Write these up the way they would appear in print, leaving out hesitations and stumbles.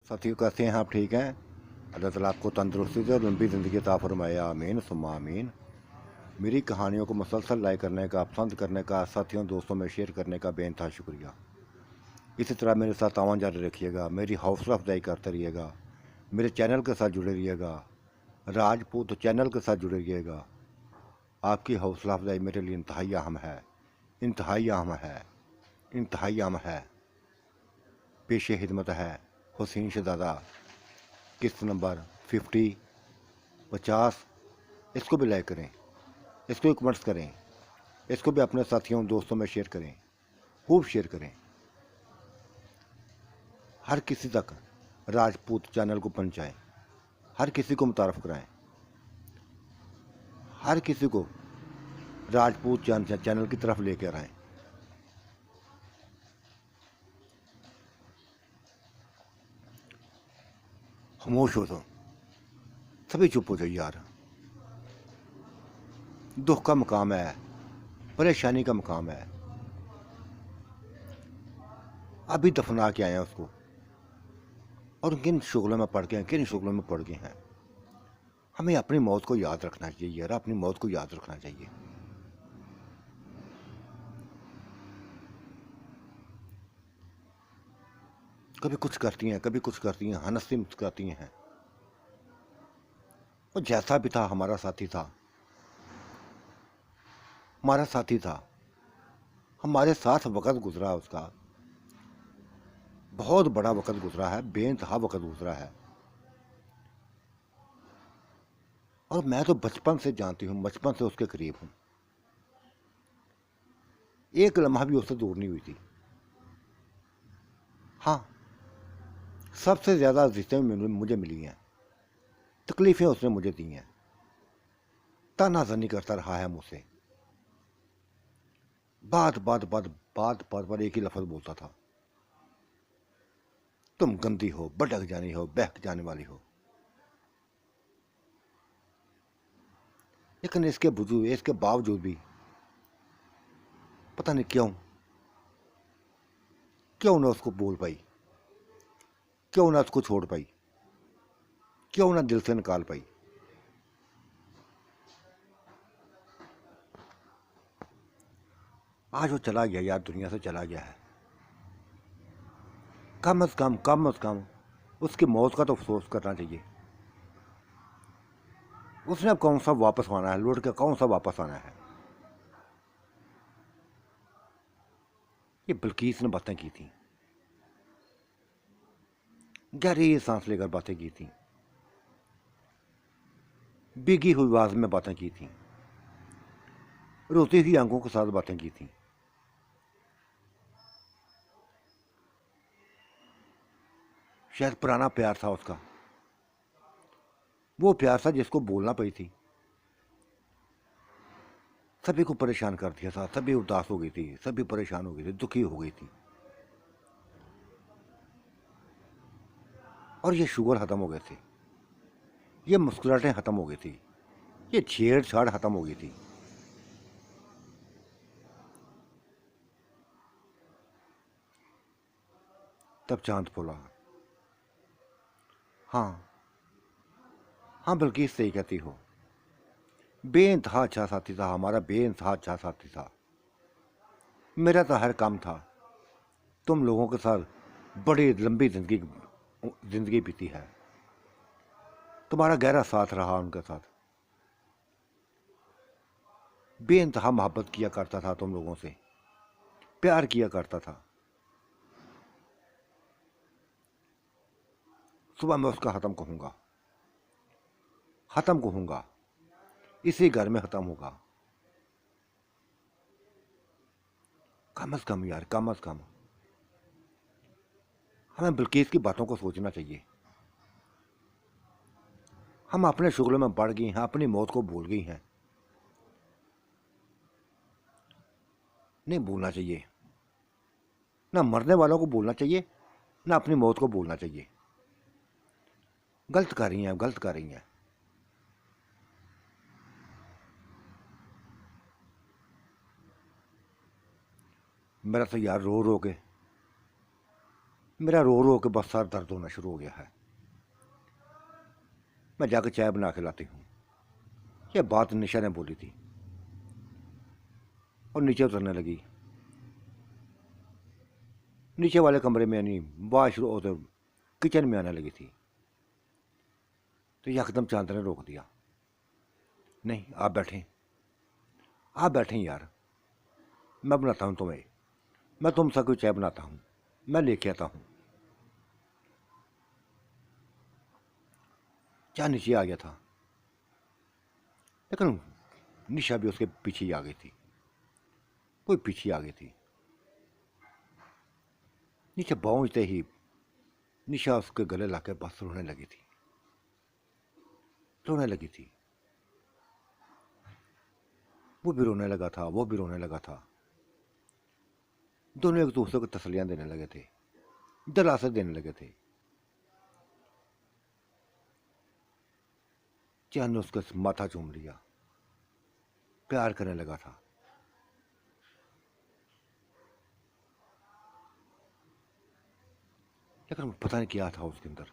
साथियों, कैसे हैं आप? ठीक हैं? अल्लाह ताला आपको तंदुरुस्ती दे और लंबी ज़िंदगी अता फरमाए, आमीन सुम्मा आमीन। मेरी कहानियों को मुसलसल लाइक करने का, पसंद करने का, साथियों दोस्तों में शेयर करने का बेइंतहा शुक्रिया। इसी तरह मेरे साथ तावन जारी रखिएगा, मेरी हौसला अफजाई करते रहिएगा, मेरे चैनल के साथ जुड़े रहिएगा, राजपूत चैनल के साथ जुड़े रहिएगा। आपकी हौसला अफजाई मेरे लिए इंतहाई अहम है, इंतहाई अहम है, इंतहाई अहम है। पेश खिदमत है हुसैन शहजादा, किस्त नंबर 50। इसको भी लाइक करें, इसको भी कमेंट्स करें, इसको भी अपने साथियों दोस्तों में शेयर करें, खूब शेयर करें। हर किसी तक राजपूत चैनल को पहुंचाएं, हर किसी को मुतारफ़ कराएं, हर किसी को राजपूत चैनल की तरफ लेकर आएं। खामोश हो तो सभी चुप हो जाइए यार। दुख का मकाम है, परेशानी का मकाम है, अभी दफना के आए हैं उसको, और किन शुगलों में पड़ गए हैं, किन शुगलों में पड़ गए हैं। हमें अपनी मौत को याद रखना चाहिए यार, अपनी मौत को याद रखना चाहिए। कभी कुछ करती हैं, कभी कुछ करती हैं, हंसती मुस्कुराती हैं। और जैसा भी था हमारा साथी था, हमारा साथी था, हमारे साथ वक़्त गुजरा उसका, बहुत बड़ा वक़्त गुजरा है, बेइंतहा वक़्त गुजरा है। और मैं तो बचपन से जानती हूँ, बचपन से उसके करीब हूँ, एक लम्हा भी उससे दूर नहीं हुई थी। हाँ, सबसे ज़्यादा अज़ीज़ें मुझे मिली हैं, तकलीफ़ें उसने मुझे दी हैं, तानाज़नी करता रहा है मुझसे, बात बात पर एक ही लफ्ज़ बोलता था, तुम गंदी हो, भटक जानी हो, बहक जाने वाली हो। लेकिन इसके बावजूद भी पता नहीं क्यों ना उसको बोल पाई, क्यों ना उसको छोड़ पाई, क्यों ना दिल से निकाल पाई। आज वो चला गया यार, दुनिया से चला गया है। कम अज़ कम उसकी मौत का तो अफसोस करना चाहिए। उसने अब कौन सा वापस आना है, लौट के कौन सा वापस आना है। ये बिल्किस ने बातें की थी, गहरी सांस लेकर बातें की थी, भीगी हुई आवाज में बातें की थी, रोती हुई आंखों के साथ बातें की थी। शायद पुराना प्यार था उसका, वो प्यार था जिसको बोलना पड़ी थी, सभी को परेशान कर दिया था, सभी उदास हो गई थी, सभी परेशान हो गई थी, दुखी हो गई थी। और ये शुगर खत्म हो गए थे, ये मुस्कुराहटें खत्म हो गई थी, ये छेड़छाड़ खत्म हो गई थी। तब चांद बोला, हाँ हाँ बिल्किस सही कहती हो, बेइंतहा अच्छा साथी था हमारा, बेइंतहा अच्छा साथी था। मेरा तो हर काम था, तुम लोगों के साथ बड़ी लंबी जिंदगी बीती है, तुम्हारा गहरा साथ रहा उनके साथ, बेइंतहा मोहब्बत किया करता था, तुम लोगों से प्यार किया करता था। सुबह मैं उसका ख़त्म कहूँगा, इसी घर में ख़त्म होगा। कम अज़ कम यार, कम अज़ कम हमें बिल्किस की बातों को सोचना चाहिए। हम अपने शुगलों में बढ़ गई हैं, अपनी मौत को भूल गई हैं। नहीं भूलना चाहिए, ना मरने वालों को भूलना चाहिए, ना अपनी मौत को भूलना चाहिए। गलत कर रही हैं, गलत कर रही हैं। मेरा तो यार रो रो के मेरा रो रो के बस सर दर्द होना शुरू हो गया है। मैं जाकर चाय बना के लाती हूँ। यह बात निशा ने बोली थी और नीचे उतरने लगी। नीचे वाले कमरे में यानी वाशरूम तो किचन में आने लगी थी, तो यकदम चांद ने रोक दिया। नहीं, आप बैठें यार, मैं बनाता हूँ तुम्हें, मैं तुम सबको चाय बनाता हूँ, मैं लेके आता हूँ। चाय नीचे आ गया था, लेकिन निशा भी उसके पीछे ही आ गई थी। कोई पीछे आ गई थी। नीचे पहुंचते ही निशा उसके गले लाके बस रोने लगी थी, रोने लगी थी। वो भी रोने लगा था, वो भी रोने लगा था। दोनों एक दूसरे को तसलियां देने लगे थे, दिलासे देने लगे थे। चांद ने उसका माथा चूम लिया, प्यार करने लगा था। लेकिन पता नहीं क्या था उसके अंदर,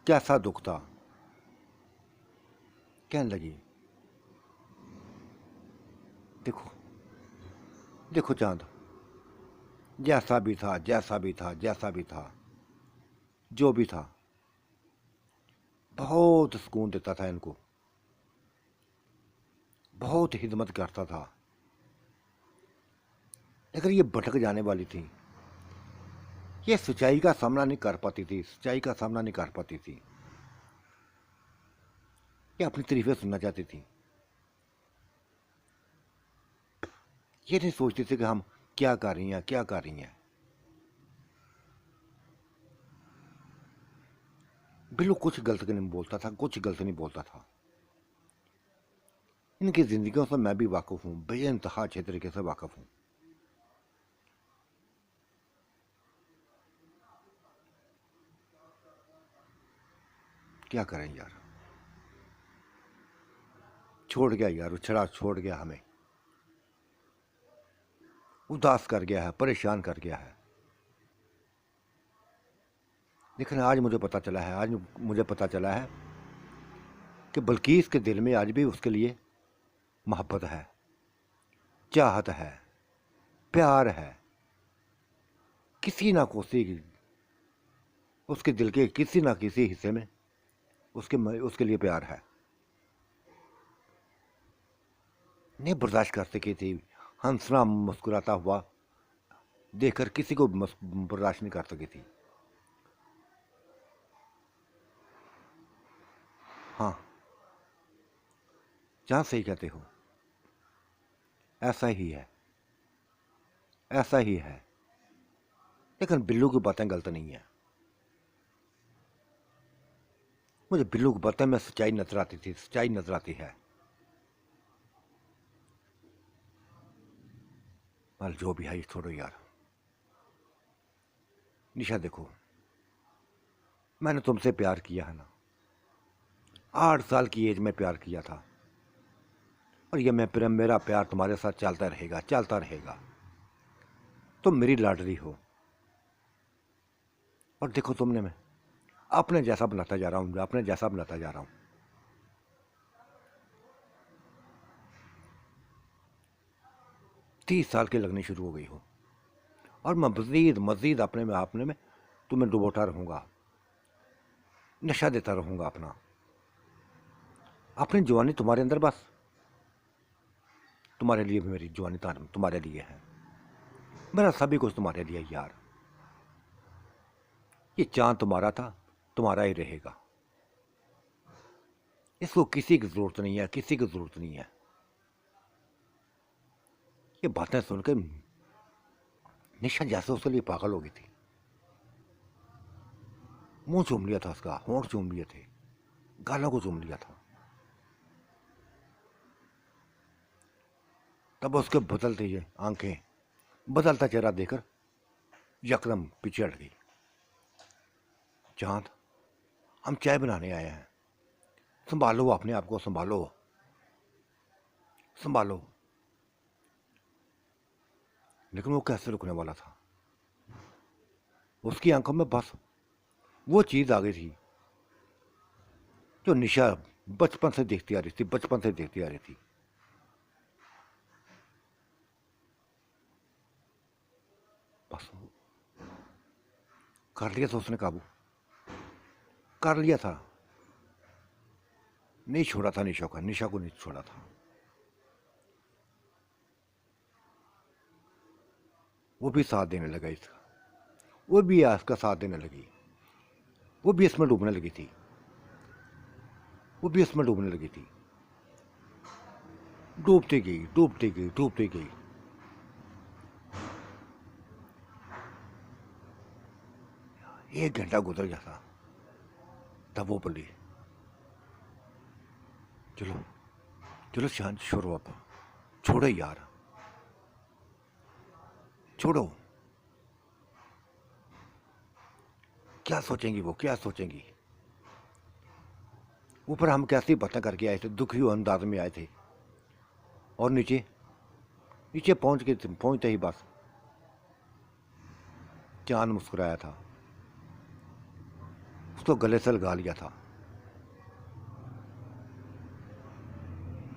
कैसा दुख था। कहने लगी, देखो देखो चांद, जैसा भी था, जैसा भी था, जैसा भी था, जो भी था, बहुत सुकून देता था इनको, बहुत हिदमत करता था। लेकिन ये भटक जाने वाली थी। ये सच्चाई का सामना नहीं कर पाती थी, सच्चाई का सामना नहीं कर पाती थी। ये अपनी तारीफें सुनना चाहती थी। ये नहीं सोचती थी कि हम क्या कर रही हैं, क्या कर रही हैं। बिल्लू कुछ गलत नहीं बोलता था, कुछ गलत नहीं बोलता था। इनकी जिंदगियों से मैं भी वाकिफ हूं, बेइंतहा अच्छे तरीके से वाकिफ हूं। क्या करें यार, छोड़ गया यार, उछड़ा छोड़ गया, हमें उदास कर गया है, परेशान कर गया है। लेकिन आज मुझे पता चला है, आज मुझे पता चला है कि बल्कीस के दिल में आज भी उसके लिए मोहब्बत है, चाहत है, प्यार है। किसी ना किसी उसके दिल के किसी ना किसी हिस्से में उसके लिए प्यार है। नहीं बर्दाश्त कर सकी थी हंसना मुस्कुराता हुआ देखकर, किसी को बर्दाश्त नहीं कर सकी थी। हाँ, जहां सही कहते हो, ऐसा ही है, ऐसा ही है। लेकिन बिल्लू की बातें गलत नहीं है। मुझे बिल्लू की बातें में सच्चाई नजर आती थी, सच्चाई नजर आती है। पर जो भी है, छोड़ो यार। निशा देखो, मैंने तुमसे प्यार किया है ना, 8 साल की एज में प्यार किया था, और ये मेरा प्यार तुम्हारे साथ चलता रहेगा, चलता रहेगा। तुम मेरी लाडली हो, और देखो तुमने मैं अपने जैसा बनाता जा रहा हूं, अपने जैसा बनाता जा रहा हूं। 30 साल की लगनी शुरू हो गई हो, और मैं मजीद मजीद अपने में तुम्हें डुबोता रहूंगा, नशा देता रहूंगा अपना। अपनी जवानी तुम्हारे अंदर, बस तुम्हारे लिए भी मेरी जवानी तुम्हारे लिए है, मेरा सभी कुछ तुम्हारे लिए यार। ये चांद तुम्हारा था, तुम्हारा ही रहेगा। इसको किसी की जरूरत नहीं है, किसी की जरूरत नहीं है। ये बातें सुनकर निशा जैसे उसके लिए पागल हो गई थी। मुंह चूम लिया था उसका, होंठ चूम लिए थे, गालों को चूम लिया था। तब उसके बदलते ये आंखें, बदलता चेहरा देखकर यकदम पीछे हट गई। चांद, हम चाय बनाने आए हैं, संभालो अपने आप को, संभालो, संभालो। लेकिन वो कैसे रुकने वाला था, उसकी आंखों में बस वो चीज़ आ गई थी जो निशा बचपन से देखती आ रही थी, बचपन से देखती आ रही थी। बस कर लिया था उसने काबू, कर लिया था। नहीं छोड़ा था निशा का, निशा को नहीं छोड़ा था। वो भी साथ देने लगा इसका, वो भी आज का साथ देने लगी, वो भी इसमें डूबने लगी थी, वो भी इसमें डूबने लगी थी। डूबती गई, डूबती गई, डूबती गई। एक घंटा गुजर गया था, तब वो बोली, चलो चलो शांत छोड़ो, अब छोड़ो यार, छोड़ो। क्या सोचेंगी वो, क्या सोचेंगी। ऊपर हम कैसी बातें करके आए थे, दुखी अंदाज में आए थे, और नीचे नीचे पहुंचते ही बस चांद मुस्कुराया था, उसको गले से लगा लिया था,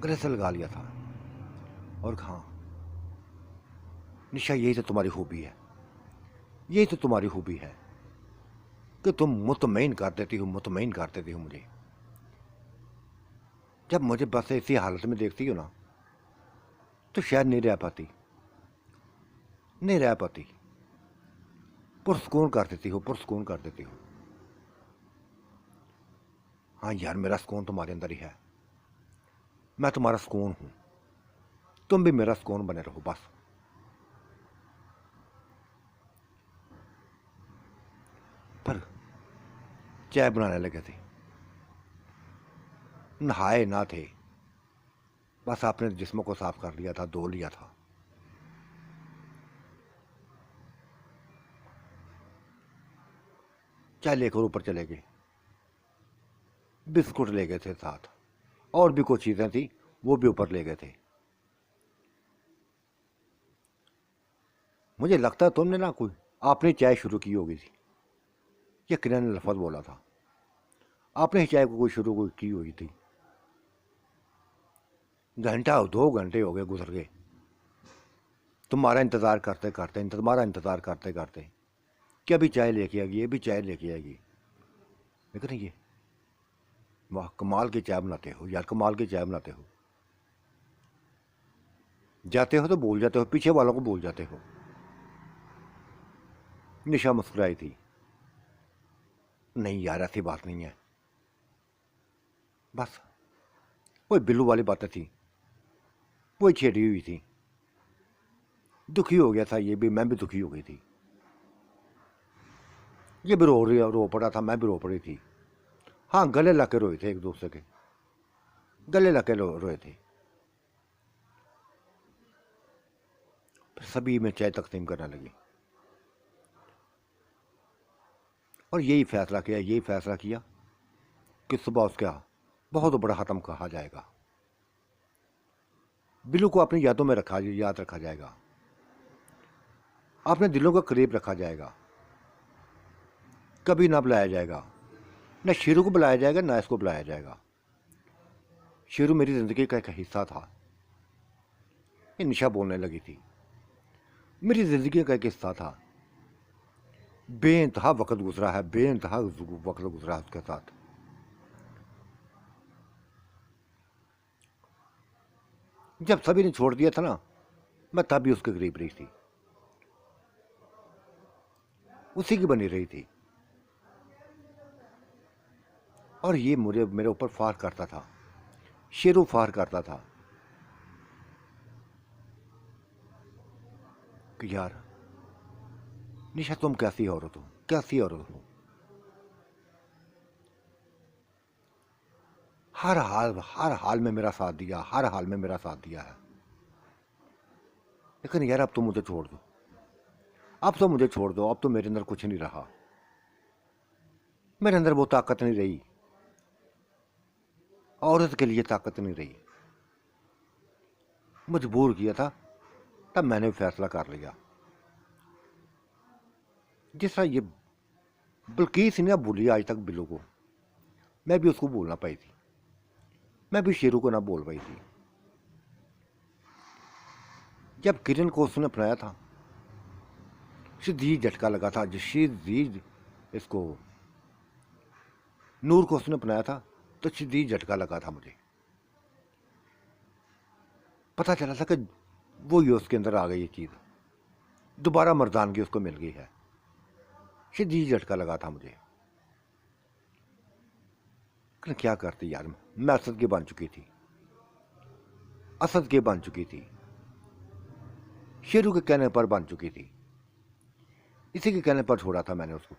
गले से लगा लिया था। और हाँ निशा, यही तो तुम्हारी खूबी है, यही तो तुम्हारी खूबी है कि तुम मुतमईन कर देती हो, मुतमईन कर देती हो मुझे। जब मुझे बस इसी हालत में देखती हो ना, तो शायद नहीं रह पाती, नहीं रह पाती। पुरस्कून कर देती हो, पुरस्कून कर देती हो। हाँ यार, मेरा सुकून तुम्हारे अंदर ही है, मैं तुम्हारा सुकून हूं, तुम भी मेरा सुकून बने रहो बस। पर चाय बनाने लगे थे, नहाए ना थे, बस आपने जिस्म को साफ कर लिया था, धो लिया था। चाय लेकर ऊपर चले गए, बिस्कुट ले गए थे साथ, और भी कुछ चीजें थी वो भी ऊपर ले गए थे। मुझे लगता है तुमने ना कोई आपने चाय शुरू की होगी थी, ये किरण ने लफज बोला था, आपने ही चाय को कोई शुरू की हुई थी। घंटा 2 घंटे हो गए, गुजर गए, तुम्हारा इंतजार करते करते, तुम्हारा इंतजार करते करते कि अभी चाय लेके आएगी, ये भी चाय लेके आएगी। लेकिन ये वाह, कमाल की चाय बनाते हो यार, कमाल की चाय बनाते हो। जाते हो तो भूल जाते हो, पीछे वालों को भूल जाते हो। निशा मुस्कुराई थी, नहीं यार ऐसी बात नहीं है, बस वही बिल्लू वाली बातें थी, वही छेड़ी हुई थी। दुखी हो गया था ये भी, मैं भी दुखी हो गई थी, ये भी रो पड़ा था, मैं भी रो पड़ी थी। हाँ, गले लग के रोए थे, एक दूसरे के गले लग के रोए थे। फिर सभी में चाय तकसीम करने लगी, और यही फैसला किया, यही फैसला किया कि सुबह उसका बहुत बड़ा खत्म कहा जाएगा, बिल्लू को अपनी यादों में याद रखा जाएगा, अपने दिलों के करीब रखा जाएगा, कभी ना बुलाया जाएगा, न शेरू को बुलाया जाएगा, ना इसको बुलाया जाएगा। शेरू मेरी जिंदगी का एक हिस्सा था, ये निशा बोलने लगी थी, मेरी जिंदगी का एक हिस्सा था, बेइंतहा वक्त गुजरा है, बेइंतहा वक्त गुजरा है उसके साथ। जब सभी ने छोड़ दिया था ना, मैं तब भी उसके करीब रही थी, उसी की बनी रही थी, और ये मुझे मेरे ऊपर फार करता था, शेरू फार करता था कि यार निशा तुम कैसी औरत हो, कैसी औरत हो, हर हाल में मेरा साथ दिया, हर हाल में मेरा साथ दिया है। लेकिन यार अब तो मुझे छोड़ दो, अब तो मुझे छोड़ दो, अब तो मेरे अंदर कुछ नहीं रहा, मेरे अंदर वो ताकत नहीं रही, औरत के लिए ताकत नहीं रही। मजबूर किया था, तब मैंने फैसला कर लिया। जिस तरह ये बल्कि ने भूली आज तक बिल्लू को। मैं भी उसको बोलना पाई थी, मैं भी शेरू को ना बोल पाई थी। जब किरण को उसने अपनाया था, शदीद झटका लगा था। शदीद इसको नूर को उसने अपनाया था तो शदीद झटका लगा था। मुझे पता चला था कि वो ही उसके अंदर आ गई, ये चीज़ दोबारा मर्दानगी उसको मिल गई है। शदीद झटका लगा था मुझे। क्या करती यार, मैं असद की बन चुकी थी, असद की बन चुकी थी, शेरू के कहने पर बन चुकी थी। इसी के कहने पर छोड़ा था मैंने उसको।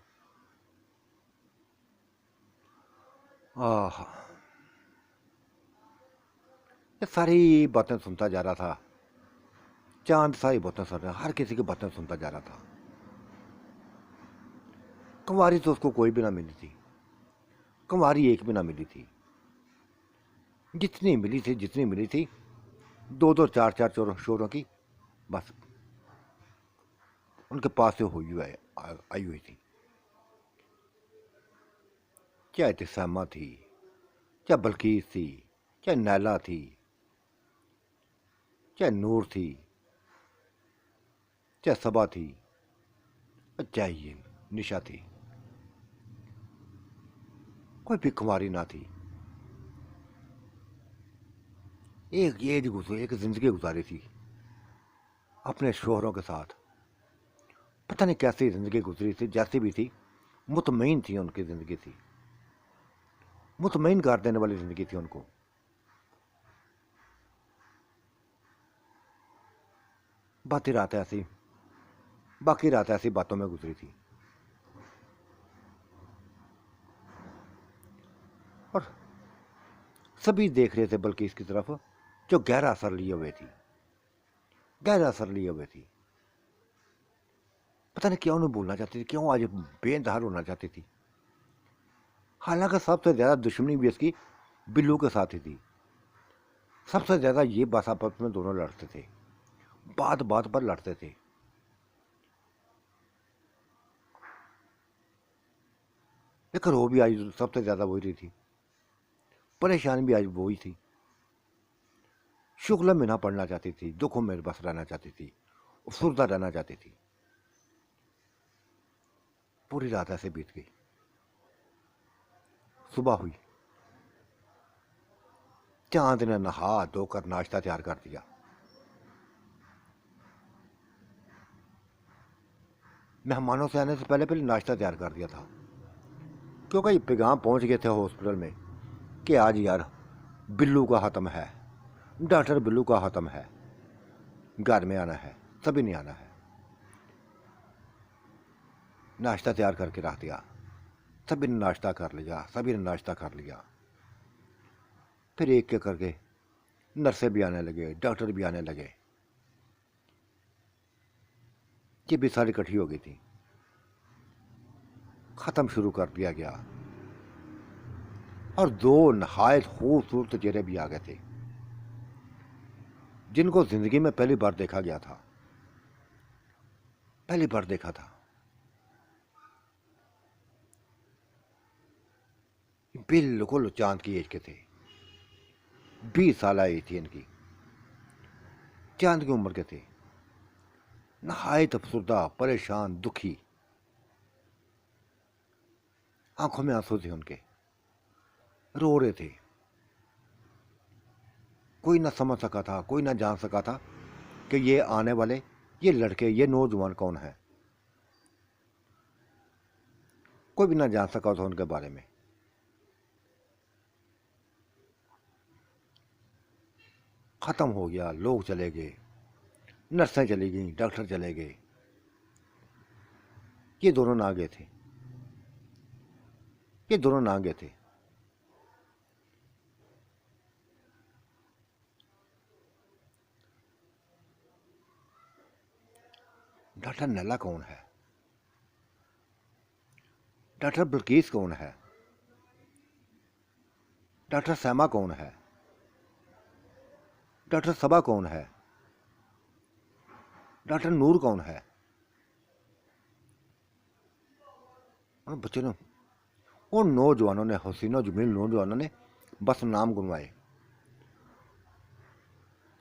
ये सारी बातें सुनता जा रहा था, चांद सारी बातें सुन रहा, हर किसी की बातें सुनता जा रहा था। कुंवारी तो उसको कोई भी ना मिली थी, कुंवारी एक भी ना मिली थी। जितनी मिली थी 2-2 4-4 शोरों की बस उनके पास से आई हुई थी। चाहे तिसामा थी, चाहे बल्कीस थी, चाहे नैला थी, चाहे नूर थी, चाहे सबा थी, चाहे ये निशा थी, कोई भी कुंवारी ना थी। एक जिंदगी गुजारी थी अपने शोहरों के साथ। पता नहीं कैसी जिंदगी गुजरी थी, जैसी भी थी मुतमईन थी। उनकी जिंदगी थी मुतमईन कर देने वाली जिंदगी थी उनको। बाकी रात ऐसी बातों में गुजरी थी। और सभी देख रहे थे बल्कि इसकी तरफ, जो गहरा असर लिए हुए थी, गहरा असर लिए हुए थी। पता नहीं क्यों नहीं बोलना चाहती थी, क्यों आज बेइंतहा होना चाहती थी। हालांकि सबसे ज्यादा दुश्मनी भी इसकी बिल्लू के साथ ही थी। सबसे ज्यादा ये बस आपस में दोनों लड़ते थे, बात बात पर लड़ते थे। लेकिन वो भी आज सबसे ज्यादा वही रही थी, परेशान भी आज वही थी। शुक्ल में ना पड़ना चाहती थी, दुखों में बस रहना चाहती थी, अफसरदा रहना चाहती थी। पूरी रात ऐसे बीत गई। सुबह हुई, चांद ने नहा धोकर नाश्ता तैयार कर दिया। मेहमानों से आने से पहले पहले नाश्ता तैयार कर दिया था, क्योंकि पैगाम पहुंच गए थे हॉस्पिटल में कि आज यार बिल्लू का खत्म है, डॉक्टर बिल्लू का खत्म है, घर में आना है, सभी ने आना है। नाश्ता तैयार करके रख दिया, सभी ने नाश्ता कर लिया, सभी ने नाश्ता कर लिया। फिर एक एक करके नर्सें भी आने लगे, डॉक्टर भी आने लगे। ये भी सारी इकट्ठी हो गई थी। ख़त्म शुरू कर दिया गया और दो नहायत खूबसूरत चेहरे भी आ गए थे, जिनको जिंदगी में पहली बार देखा गया था, पहली बार देखा था। बिल्कुल चांद की एज के थे, 20 साल एज थी इनकी, चांद की उम्र के थे। नहायत अफसरदा, परेशान, दुखी, आंखों में आंसू थे उनके, रो रहे थे। कोई ना समझ सका था, कोई ना जान सका था कि ये आने वाले, ये लड़के, ये नौजवान कौन है। कोई भी ना जान सका था उनके बारे में। खत्म हो गया, लोग चले गए, नर्सें चली गईं, डॉक्टर चले गए, ये दोनों ना गए थे, ये दोनों ना गए थे। डॉक्टर नैला कौन है, डॉक्टर बल्कीस कौन है, डॉक्टर सैमा कौन है, डॉक्टर सबा कौन है, डॉक्टर नूर कौन है। उन बच्चों ने, उन नौजवानों ने, हसीनों जमील नौजवानों ने बस नाम गुनवाए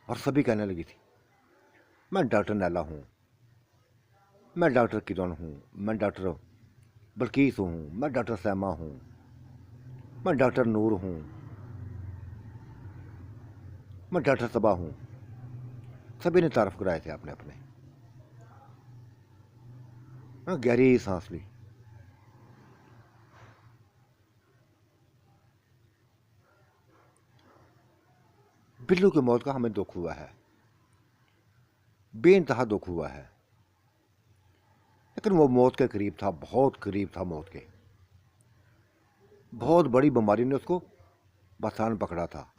और सभी कहने लगी थी, मैं डॉक्टर नैला हूँ, मैं डॉक्टर किरण हूँ, मैं डॉक्टर बल्कीस हूँ, मैं डॉक्टर सैमा हूँ, मैं डॉक्टर नूर हूँ, मैं डॉक्टर सबा हूँ। सभी ने तारीफ कराए थे अपने अपने। गहरी सांस ली। बिल्लू की मौत का हमें दुख हुआ है, बेइंतहा दुख हुआ है, लेकिन वो मौत के करीब था, बहुत करीब था मौत के। बहुत बड़ी बीमारी ने उसको बसान पकड़ा था।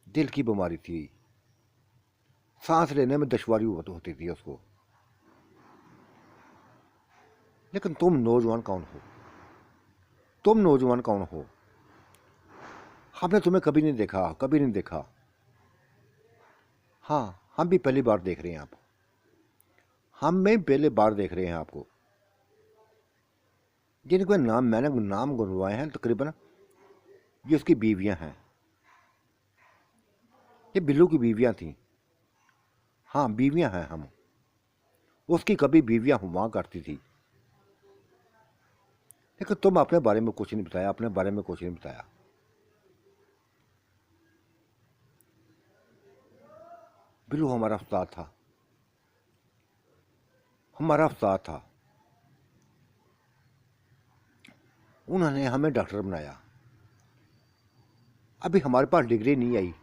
दिल की बीमारी थी, सांस लेने में दुश्वारी होती थी उसको। लेकिन तुम नौजवान कौन हो? तुम नौजवान कौन हो? हमने तुम्हें कभी नहीं देखा, कभी नहीं देखा। हाँ, हम भी पहली बार देख रहे हैं आप, हम में पहले बार देख रहे हैं आपको। जिनके नाम मैंने नाम गुनवाए हैं तकरीबन ये उसकी बीवियां हैं, ये बिल्लू की बीवियां थी। हाँ, बीवियां हैं हम, उसकी कभी बीवियां हुआ करती थी। लेकिन तुम अपने बारे में कुछ नहीं बताया, अपने बारे में कुछ नहीं बताया। बिल्लू हमारा उस्ताद था, हमारा उस्ताद था। उन्होंने हमें डॉक्टर बनाया। अभी हमारे पास डिग्री नहीं आई,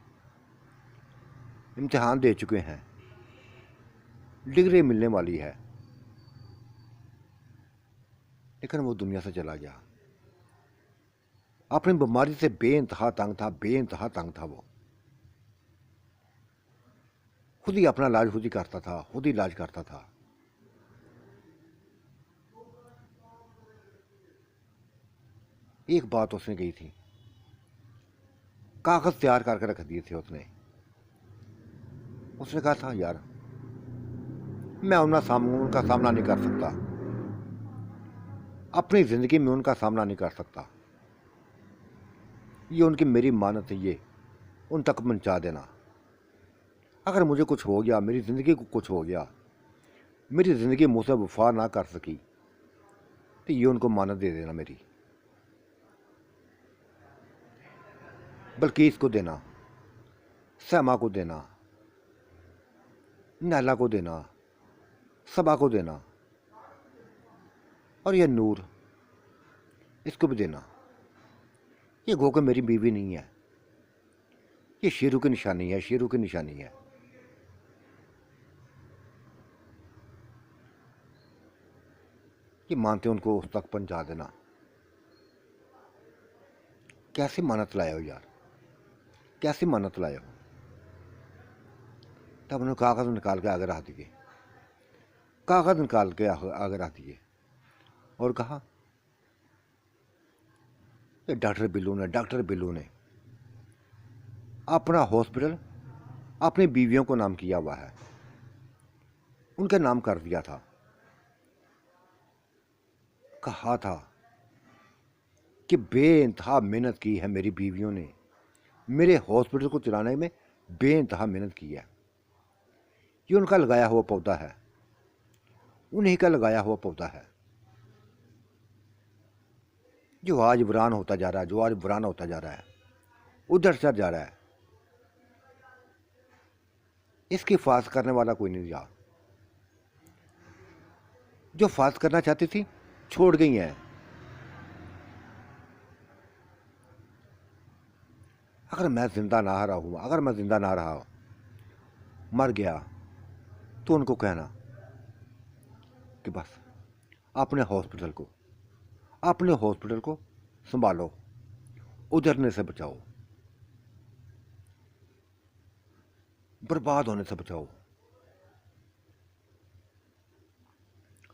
इम्तिहान दे चुके हैं, डिग्री मिलने वाली है, लेकिन वो दुनिया से चला गया। अपनी बीमारी से बेइंतहा तंग था, बेइंतहा तंग था। वो खुद ही अपना इलाज खुद ही करता था, खुद ही इलाज करता था। एक बात उसने कही थी, कागज तैयार करके रख दिए थे उसने। उसने कहा था, यार मैं उनका सामना नहीं कर सकता, अपनी जिंदगी में उनका सामना नहीं कर सकता। ये उनकी मेरी मानत है, ये उन तक पहुंचा देना। अगर मुझे कुछ हो गया, मेरी ज़िंदगी को कुछ हो गया, मेरी ज़िंदगी मुझसे वफा ना कर सकी, तो ये उनको मानत दे देना मेरी। बल्कीस को देना, सैमा को देना, नैला को देना, सबा को देना, और ये नूर, इसको भी देना। ये गो के मेरी बीवी नहीं है, ये शेरू की निशानी है, शेरू की निशानी है। ये मानते उनको उस तक पहुंचा देना। कैसे मानत लाए हो यार, कैसे मानत लाए हो? तब उन्होंने कागज निकाल के आगे रख दिए, कागज निकाल के आगे रख दिए और कहा, डॉक्टर बिल्लू ने अपना हॉस्पिटल अपनी बीवियों को नाम किया हुआ है, उनके नाम कर दिया था। कहा था कि बेइंतहा मेहनत की है मेरी बीवियों ने, मेरे हॉस्पिटल को चलाने में बेइंतहा मेहनत की है। ये उनका लगाया हुआ पौधा है, उन्हीं का लगाया हुआ पौधा है, जो आज वीरान होता जा रहा है, जो आज वीरान होता जा रहा है, उधर चढ़ जा रहा है। इसकी फास करने वाला कोई नहीं रहा। जो फास करना चाहती थी छोड़ गई हैं। अगर मैं जिंदा ना रहा हूँ, अगर मैं जिंदा ना रहा, मर गया, तो उनको कहना कि बस अपने हॉस्पिटल को संभालो, उजड़ने से बचाओ, बर्बाद होने से बचाओ।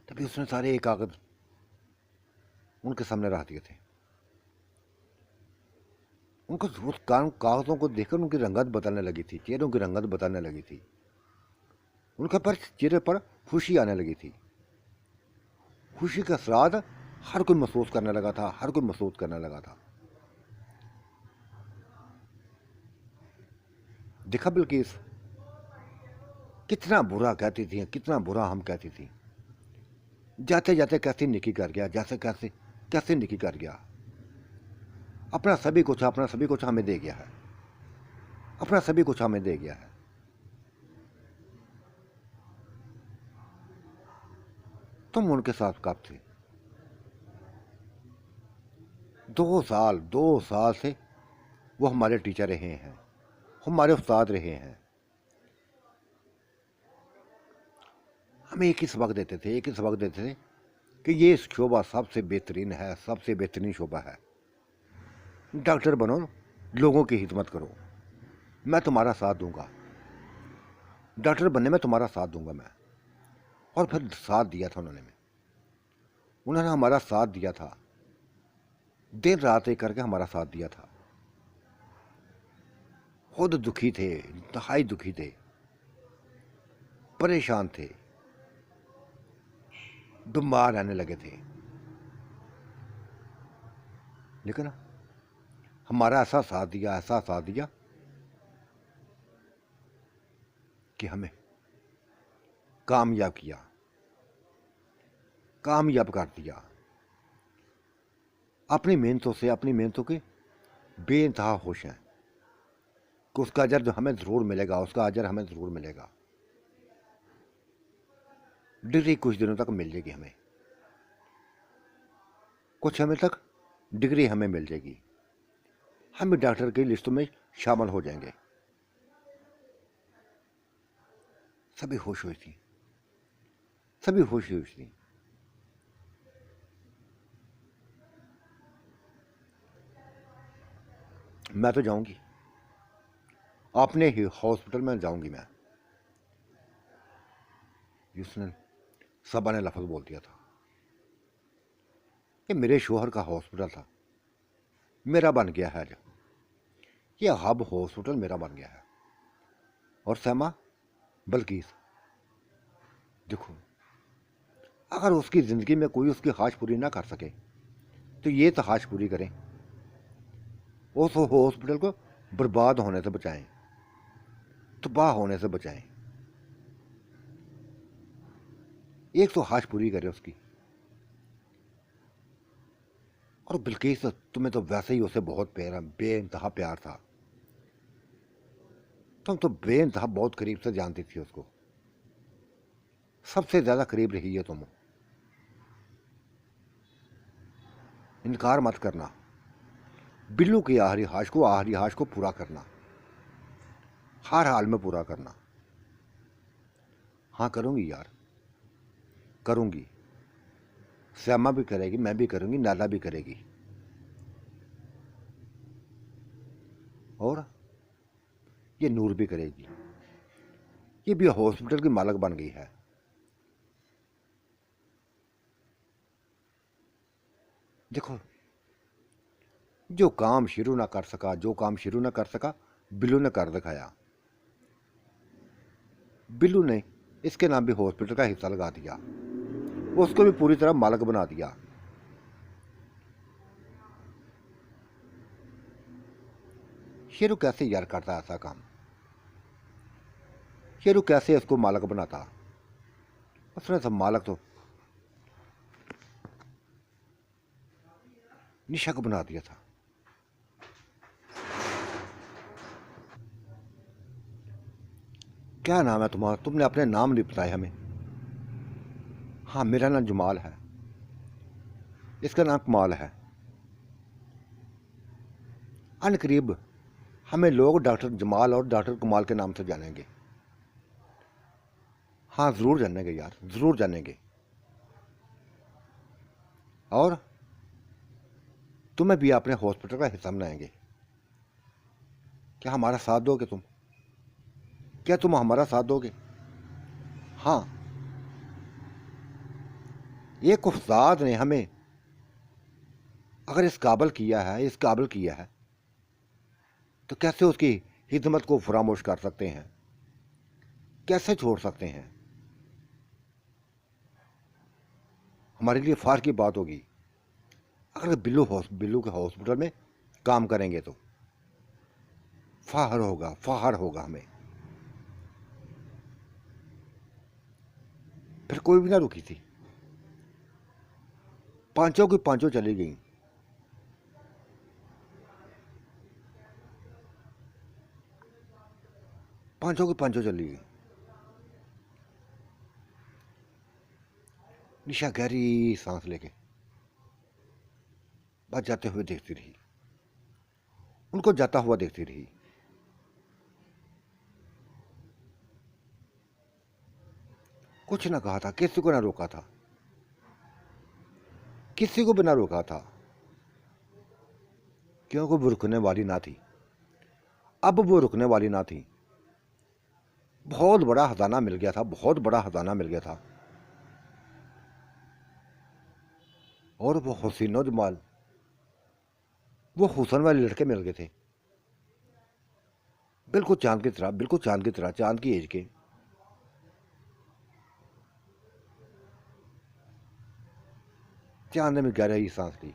तभी उसने सारे एक कागज उनके सामने रख दिए थे। उनको उस कागजों को देखकर उनकी रंगत बदलने लगी थी, चेहरों की रंगत बदलने लगी थी, उनके पर चेहरे पर खुशी आने लगी थी। खुशी का स्वाद हर कोई महसूस करने लगा था, हर कोई महसूस करने लगा था। देखा बिल्किस कितना बुरा कहती थी, कितना बुरा हम कहती थी। जाते जाते कैसे निकी कर गया, जैसे कैसे कैसे निकी कर गया। अपना सभी कुछ हमें दे गया है, अपना सभी कुछ हमें दे गया है। तुम उनके साथ कब थे? 2 साल से वो हमारे टीचर रहे हैं, हमारे उस्ताद रहे हैं। हमें एक ही सबक देते थे, एक ही सबक देते थे कि ये शोभा सबसे बेहतरीन है, सबसे बेहतरीन शोभा है। डॉक्टर बनो, लोगों की खिदमत करो, मैं तुम्हारा साथ दूंगा, डॉक्टर बनने में तुम्हारा साथ दूंगा मैं। और फिर साथ दिया था उन्होंने हमारा साथ दिया था, दिन रात एक करके हमारा साथ दिया था। खुद दुखी थे, इंतहाई दुखी थे, परेशान थे, बीमार रहने लगे थे, लेकिन हमारा ऐसा साथ दिया, ऐसा साथ दिया कि हमें कामयाब किया, कामयाब कर दिया। अपनी मेहनतों के बेइंतहा खुश हैं कि उसका अजर हमें ज़रूर मिलेगा, उसका अजर हमें ज़रूर मिलेगा। डिग्री कुछ दिनों तक मिल जाएगी हमें, कुछ समय तक डिग्री हमें मिल जाएगी, हम भी डॉक्टर की लिस्ट में शामिल हो जाएंगे। सभी खुश हुई थी, सभी खुश हुई थी। मैं तो जाऊंगी, अपने ही हॉस्पिटल में जाऊंगी मैं। उसने सबा ने लफ्ज़ बोल दिया था कि मेरे शोहर का हॉस्पिटल था, मेरा बन गया है, ये हब हॉस्पिटल मेरा बन गया है। और सैमा, बल्किस, देखो अगर उसकी ज़िंदगी में कोई उसकी ख्वाहिश पूरी ना कर सके तो ये तो ख्वाहिश पूरी करें, उस हॉस्पिटल को बर्बाद होने से बचाएं, तबाह होने से बचाएं। एक तो ख्वाहिश पूरी करें उसकी। और बिल्किस, तुम्हें तो वैसे ही उसे बहुत बेइंतहा प्यार था, तुम तो बेइंतहा बहुत करीब से जानती थी उसको, सबसे ज़्यादा करीब रही है तुम। इनकार मत करना, बिल्लू की आखिरी ख्वाहिश को पूरा करना, हर हाल में पूरा करना। हाँ करूँगी यार, करूँगी, श्यामा भी करेगी, मैं भी करूँगी, नाला भी करेगी, और ये नूर भी करेगी। ये भी हॉस्पिटल की मालक बन गई है। देखो, जो काम शुरू ना कर सका बिल्लू ने कर दिखाया। बिल्लू ने इसके नाम भी हॉस्पिटल का हिस्सा लगा दिया, उसको भी पूरी तरह मालक बना दिया। शेरू कैसे यार करता ऐसा काम? शेरू कैसे इसको मालक बनाता? उसने सब मालक तो निशा को बना दिया था। क्या नाम है तुम्हारा? तुमने अपने नाम नहीं बताए हमें। हाँ, मेरा नाम जमाल है, इसका नाम कमाल है। अनकरीब हमें लोग डॉक्टर जमाल और डॉक्टर कमाल के नाम से जानेंगे। हाँ ज़रूर जानेंगे यार, ज़रूर जानेंगे। और तुम्हें भी अपने हॉस्पिटल का हिस्सा बनाएंगे। क्या हमारा साथ दोगे तुम? क्या तुम हमारा साथ दोगे? हाँ, एक उस्ताद ने हमें अगर इस काबिल किया है तो कैसे उसकी खिदमत को फरामोश कर सकते हैं, कैसे छोड़ सकते हैं? हमारे लिए फार की बात होगी। अगर बिल्लू के हॉस्पिटल में काम करेंगे तो फाहर होगा हमें। फिर कोई भी ना रुकी थी, पांचों की पांचों चली गई। पांचों की पांचों चली गई। निशा गहरी सांस लेके बस जाते हुए देखती रही, उनको जाता हुआ देखती रही। कुछ ना कहा था, किसी को ना रोका था, किसी को भी ना रोका था, क्योंकि वो रुकने वाली ना थी। अब वो रुकने वाली ना थी। बहुत बड़ा खजाना मिल गया था, बहुत बड़ा खजाना मिल गया था। और वो हुसैन जमाल, वो हुसन वाले लड़के मिल गए थे, बिल्कुल चांद की तरह, बिल्कुल चांद की तरह, चांद की एज के। चांद ने भी गहराई सांस ली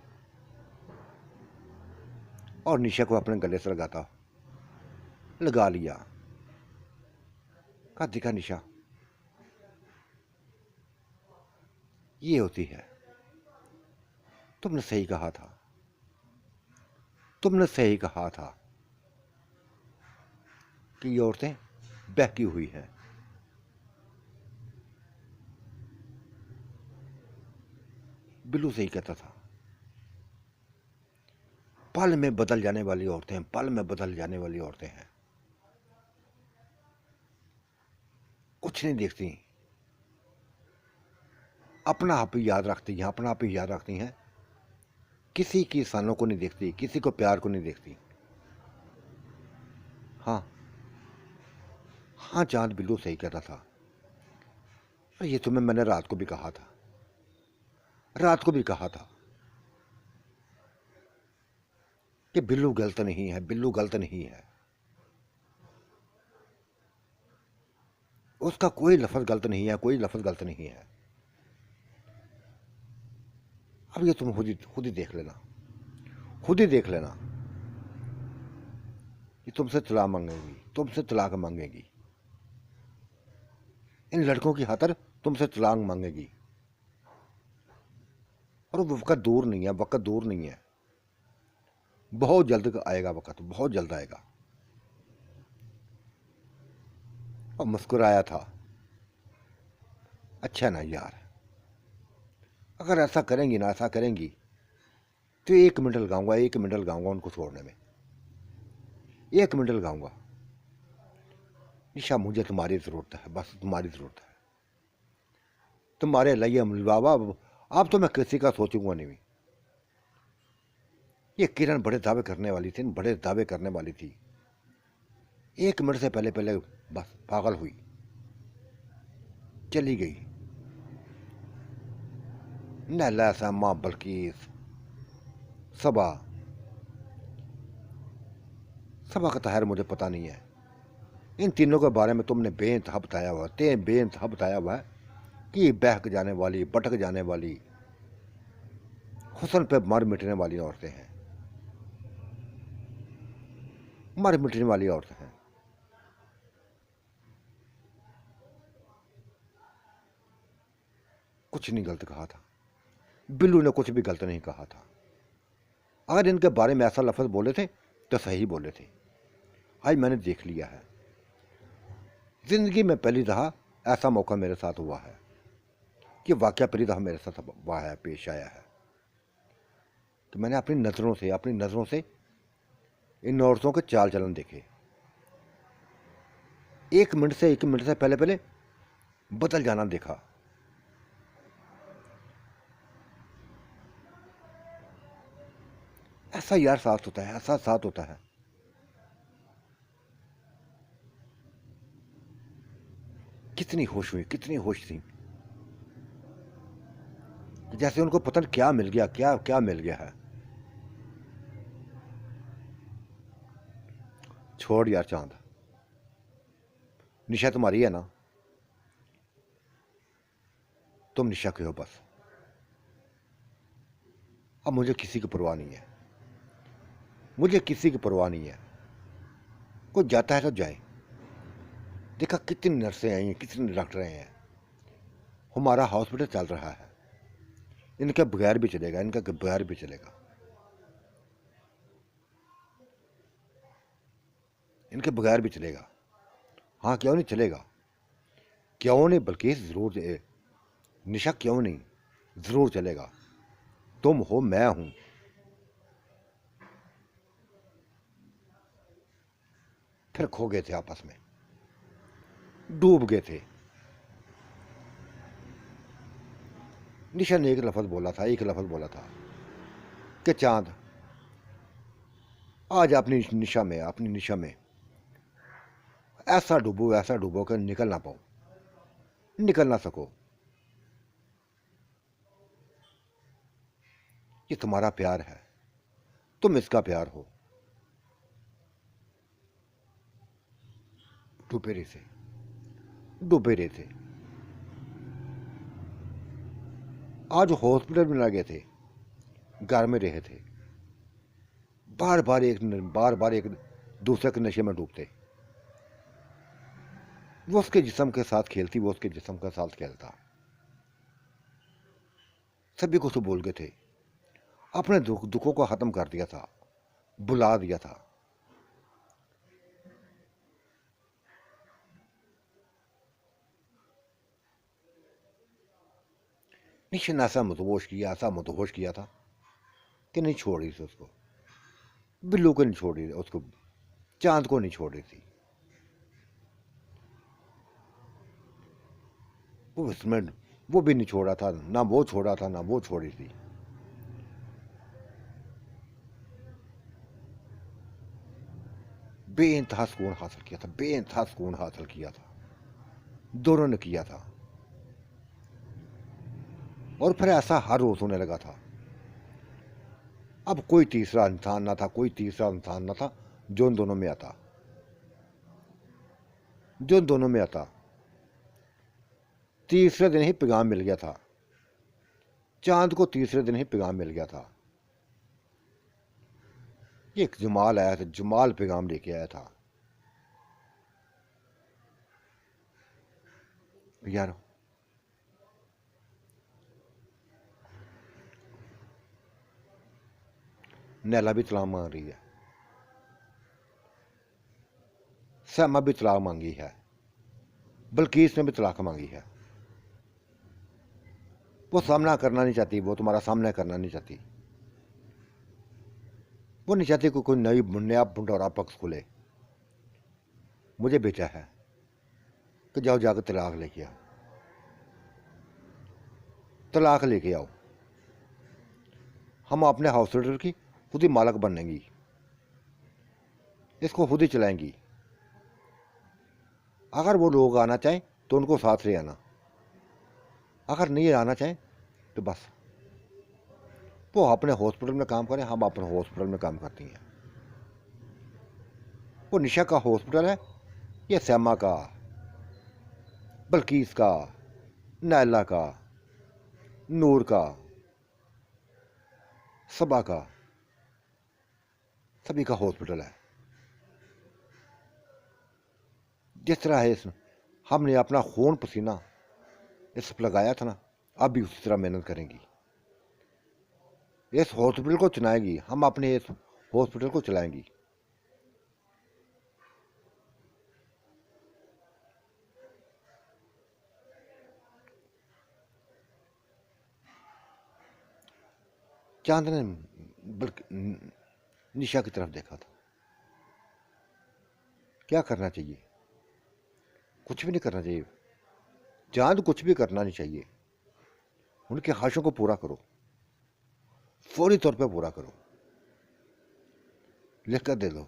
और निशा को अपने गले से लगा लिया। कहा, देखा निशा, ये होती है। तुमने सही कहा था, तुमने सही कहा था कि ये औरतें बहकी हुई हैं। बिल्लू सही कहता था। पल में बदल जाने वाली औरतें, पल में बदल जाने वाली औरतें हैं। कुछ नहीं देखती, अपना आप ही याद रखती हैं, अपना आप ही याद रखती हैं। किसी की सानों को नहीं देखती, किसी को प्यार को नहीं देखती। हाँ हाँ, चांद बिल्लू सही कहता था। और ये तुम्हें मैंने रात को भी कहा था, रात को भी कहा था कि बिल्लू गलत नहीं है, बिल्लू गलत नहीं है। उसका कोई लफ्ज गलत नहीं है, कोई लफ्ज गलत नहीं है। अब ये तुम खुद ही देख लेना, खुद ही देख लेना। ये तुमसे तलाक मांगेगी, तुमसे तलाक मांगेगी, इन लड़कों की खातिर तुमसे तलाक मांगेगी। और वो वक्त दूर नहीं है, वक्त दूर नहीं है, बहुत जल्द आएगा वक्त, बहुत जल्द आएगा। और मुस्कुराया था। अच्छा ना यार, अगर ऐसा करेंगी ना, ऐसा करेंगी तो 1 मिनट लगाऊंगा, 1 मिनट लगाऊंगा उनको छोड़ने में, 1 मिनट लगाऊंगा। निशा, मुझे तुम्हारी ज़रूरत है, बस तुम्हारी ज़रूरत है, तुम्हारे लिए बाबा। अब तो मैं किसी का सोचूंगा नहीं। ये किरण बड़े दावे करने वाली थी, बड़े दावे करने वाली थी। 1 मिनट से पहले पहले बस पागल हुई, चली गई। नैला, समा, बल्कीस, सबा। सबा का तहर मुझे पता नहीं है। इन तीनों के बारे में तुमने बेइंतहा बताया हुआ, बेइंतहा बताया हुआ है कि बहक जाने वाली, भटक जाने वाली, हुस्न पे मर मिटने वाली औरतें हैं, मर मिटने वाली औरतें हैं। कुछ नहीं गलत कहा था, बिल्लू ने कुछ भी गलत नहीं कहा था। अगर इनके बारे में ऐसा लफ्ज बोले थे तो सही बोले थे। आज मैंने देख लिया है, जिंदगी में पहली दफा ऐसा मौका मेरे साथ हुआ है कि वाकया पहली दफा मेरे साथ हुआ है, पेश आया है कि मैंने अपनी नज़रों से इन औरतों के चाल चलन देखे। 1 मिनट से पहले पहले बदल जाना देखा। ऐसा यार साथ होता है, ऐसा साथ होता है। कितनी होश हुई, कितनी होश थी, जैसे उनको पता नहीं क्या मिल गया, क्या क्या मिल गया है। छोड़ यार चांद, निशा तुम्हारी है ना, तुम निशा के हो बस। अब मुझे किसी की परवाह नहीं है, मुझे किसी की परवाह नहीं है। कोई जाता है तो जाए। देखा कितनी नर्सें आई हैं, कितने डॉक्टर आए हैं, हमारा हॉस्पिटल चल रहा है। इनके बगैर भी चलेगा, इनके बगैर भी चलेगा, इनके बगैर भी चलेगा। हाँ, क्यों नहीं चलेगा, क्यों नहीं, बल्कि ज़रूर निशा क्यों नहीं, ज़रूर चलेगा। तुम हो, मैं हूं। फिर खो गए थे आपस में, डूब गए थे। निशा ने एक लफ्ज़ बोला था, एक लफ्ज़ बोला था कि चांद आज अपनी निशा में, अपनी निशा में ऐसा डूबो कि निकल ना पाओ, निकल ना सको। ये तुम्हारा प्यार है, तुम इसका प्यार हो। डूबे रहे थे, डूबे रहे थे। आज हॉस्पिटल में ना गए थे, घर में रहे थे। बार बार एक दूसरे के नशे में डूबते। वो उसके जिस्म के साथ खेलती, वो उसके जिस्म के साथ खेलता। सभी को तो बोल गए थे, अपने दुखों को खत्म कर दिया था, बुला दिया था। निश्चय ने ऐसा मदहोश किया था कि नहीं छोड़ रही थी उसको, बिल्लू को नहीं छोड़ रही थी उसको, चांद को नहीं छोड़ रही थी। वो इसमें वो भी नहीं छोड़ा था, ना वो छोड़ा था, ना वो छोड़ी थी। बेइंतहा सुकून हासिल किया था, बेइंतहा सुकून हासिल किया था, दोनों ने किया था। और फिर ऐसा हर रोज होने लगा था। अब कोई तीसरा इंसान ना था, कोई तीसरा इंसान ना था जो इन दोनों में आता, जो इन दोनों में आता। तीसरे दिन ही पैगाम मिल गया था, चांद को तीसरे दिन ही पैगाम मिल गया था। ये एक जमाल आया था, जमाल पैगाम लेके आया था। यार नैला भी तलाक मांग रही है, सहमा भी तलाक मांगी है, बल्कीस ने भी तलाक मांगी है। वो सामना करना नहीं चाहती, वो तुम्हारा सामना करना नहीं चाहती। वो नहीं चाहती कोई नया भंडोरा पक्ष खुले। मुझे बेचा है कि जाओ जाकर तलाक लेके आओ, तलाक लेके आओ। हम अपने हॉस्पिटल की खुद ही मालक बनेंगी, इसको खुद ही चलाएंगी। अगर वो लोग आना चाहें तो उनको साथ ले आना, अगर नहीं आना चाहें तो बस वो अपने हॉस्पिटल में काम करें, हम अपने हॉस्पिटल में काम करती हैं। वो निशा का हॉस्पिटल है, ये सैमा का, बल्कीस का, नैला का, नूर का, सबा का, सभी का हॉस्पिटल है। जिस तरह है हमने अपना खून पसीना इस पर लगाया था ना, अब भी उसी तरह मेहनत करेंगी, इस हॉस्पिटल को चलाएंगी, हम अपने इस हॉस्पिटल को चलाएंगी। चांद ने बल्कि निशा की तरफ देखा था। क्या करना चाहिए, कुछ भी नहीं करना चाहिए, चांद कुछ भी करना नहीं चाहिए। उनके ख्वाहिशों को पूरा करो, फौरी तौर पे पूरा करो, लिख कर दे दो,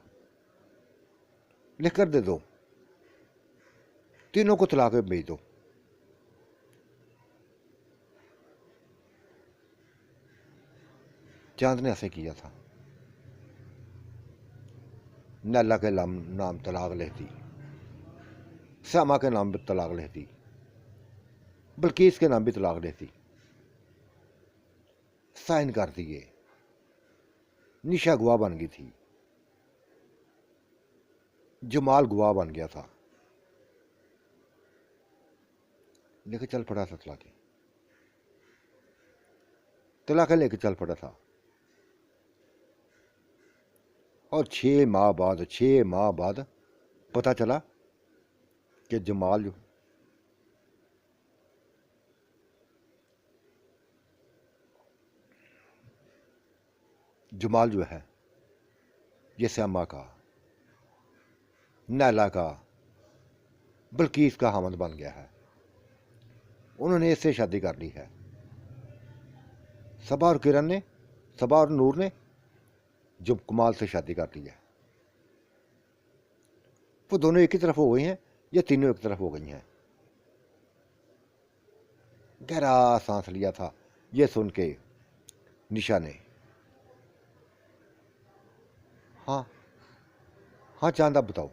लिख कर दे दो, तीनों को तलाक में भेज दो। चांद ने ऐसे किया था। नैला के नाम तलाक लेती, श्यामा के नाम भी तलाक लेती, बल्कीस के नाम भी तलाक लेती, साइन कर दिए। निशा गवाह बन गई थी, जमाल गवाह बन गया था, लेके चल पड़ा था तलाके लेके चल पड़ा था। और 6 माह बाद पता चला कि जमाल जो है ये श्यामा का, नैला का, बल्कीस का हामद बन गया है। उन्होंने इससे शादी कर ली है। सबा और नूर ने जो कमाल से शादी कर ली है। वो दोनों एक ही तरफ हो गई हैं या तीनों एक तरफ हो गई हैं। गहरा सांस लिया था ये सुन के निशा ने। हाँ हाँ चांद, अब बताओ,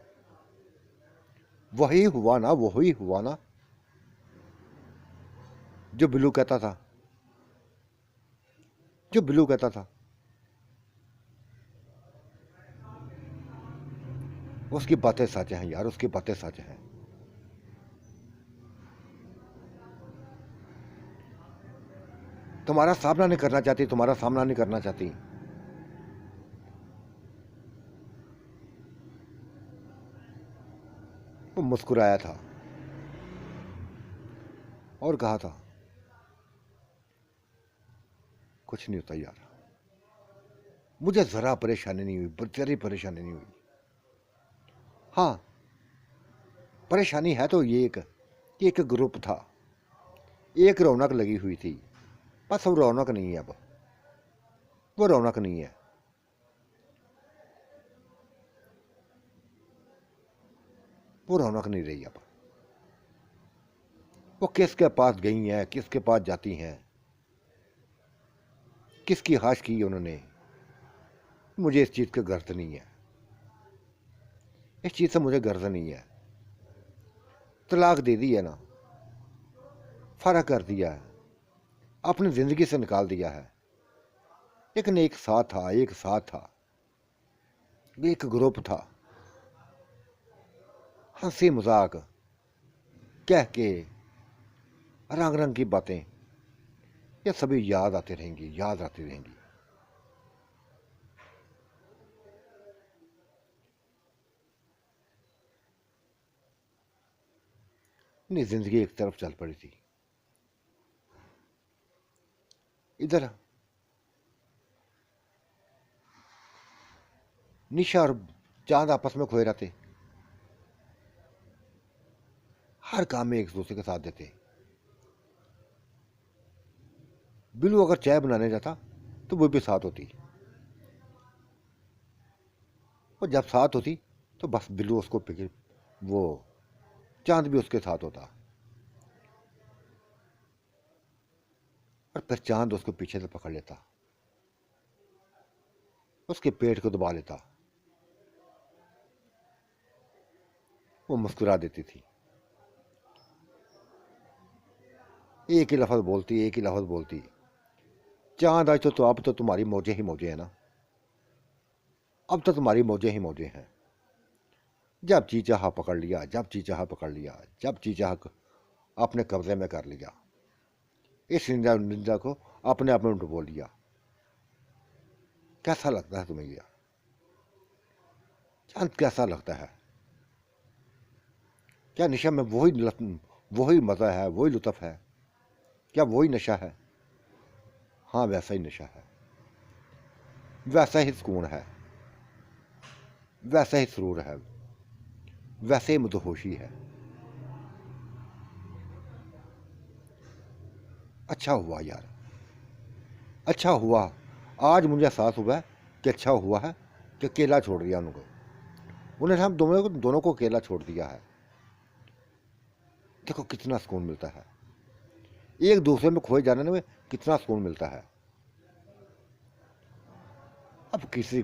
वही हुआ ना जो बिल्लू कहता था। उसकी बातें सच हैं यार, उसकी बातें सच हैं। तुम्हारा सामना नहीं करना चाहती। वो मुस्कुराया था और कहा था, कुछ नहीं होता यार, मुझे जरा परेशानी नहीं हुई। हाँ, परेशानी है तो ये कि एक ग्रुप था, एक रौनक लगी हुई थी, बस वो रौनक नहीं है अब। वो रौनक नहीं है। वो रौनक नहीं रही अब। वो किसके पास गई हैं, किसके पास जाती हैं, किसकी हाश की उन्होंने, मुझे इस चीज़ की गर्ज नहीं है। इस चीज़ से मुझे गर्ज नहीं है। तलाक दे दी है ना, फर्क कर दिया है, अपनी ज़िंदगी से निकाल दिया है। लेकिन एक साथ था, एक ग्रुप था, हंसी मजाक कह के, रंग रंग की बातें, ये सभी याद आती रहेंगी। नहीं, जिंदगी एक तरफ चल पड़ी थी। इधर निशा और चांद आपस में खोए रहते, हर काम में एक दूसरे के साथ देते। बिल्लू अगर चाय बनाने जाता तो वो भी साथ होती, और जब साथ होती तो बस बिल्लू उसको पिके, वो चांद भी उसके साथ होता, और फिर चांद उसको पीछे से पकड़ लेता, उसके पेट को दबा लेता। वो मुस्कुरा देती थी, एक ही लफ्ज़ बोलती, चांद आज तो अब तो तुम्हारी मौजें ही मौजें हैं ना, अब तो तुम्हारी मौजें ही मौजें हैं। जब जी चाहा पकड़ लिया, जब जी चाहा अपने कब्जे में कर लिया, इस निंजा को अपने आप में डुबो लिया। कैसा लगता है तुम्हें यह चांद, कैसा लगता है? क्या निशा में वही मज़ा है, वही लुत्फ़ है? क्या वही नशा है? हाँ, वैसा ही नशा है, वैसा ही सुकून है, वैसा ही सुरूर है, वैसे ही मदहोशी है। अच्छा हुआ यार, अच्छा हुआ। आज मुझे एहसास हुआ है कि अच्छा हुआ है कि अकेला छोड़ दिया उन्हें हम दोनों को अकेला छोड़ दिया है। देखो कितना सुकून मिलता है, एक दूसरे में खोए जाने में कितना सुकून मिलता है। अब किसी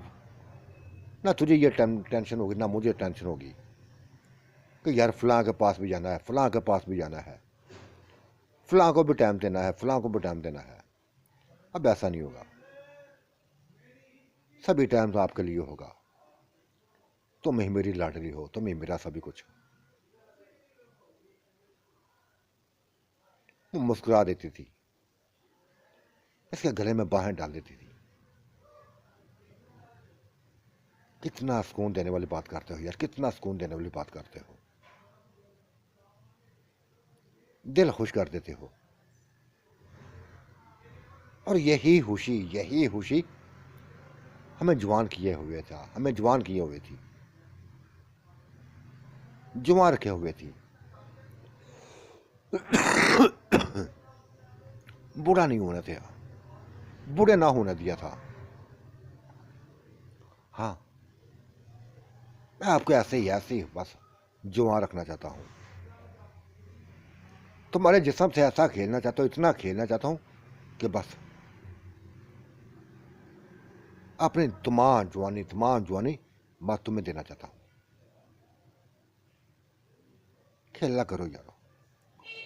ना तुझे ये टेंशन होगी ना मुझे टेंशन होगी कि यार फलां के पास भी जाना है, फलां को भी टाइम देना है, अब ऐसा नहीं होगा। सभी टाइम तो आपके लिए होगा। तुम ही मेरी लाडली हो, तुम ही मेरा सभी कुछ। वो मुस्कुरा देती थी, इसके गले में बाहें डाल देती थी। कितना सुकून देने वाली बात करते हो यार, कितना सुकून देने वाली बात करते हो। दिल खुश कर देते हो। और यही खुशी हमें जवान किए हुए था, हमें जवान किए हुए थी, जुआ रखे हुए थी। बुरा नहीं होना था, बुरे ना होने दिया था। हाँ, मैं आपको ऐसे ही बस जुआ रखना चाहता हूँ। तुम्हारे जिस्म से ऐसा खेलना चाहता हूँ, इतना खेलना चाहता हूँ कि बस अपनी तमाम जवानी मैं तुम्हें देना चाहता हूँ। खेला करो यारो,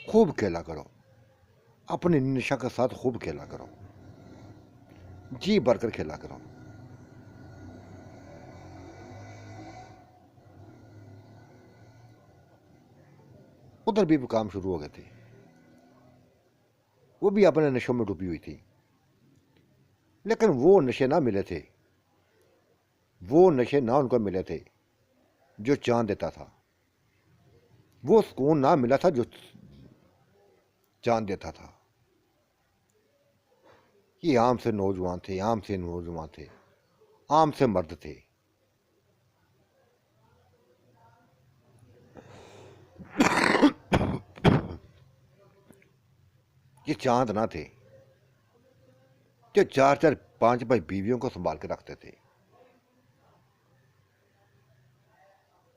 खूब खेला करो, अपनी निशा के साथ खूब खेला करो, जी भरकर खेला करो। उधर भी काम शुरू हो गए थे, वो भी अपने नशों में डूबी हुई थी। लेकिन वो नशे ना मिले थे, वो नशे ना उनको मिले थे जो चांद देता था। वो सुकून ना मिला था जो चांद देता था। ये आम से नौजवान थे, आम से मर्द थे। ये चांद ना थे जो चार चार पांच पांच बीवियों को संभाल के रखते थे।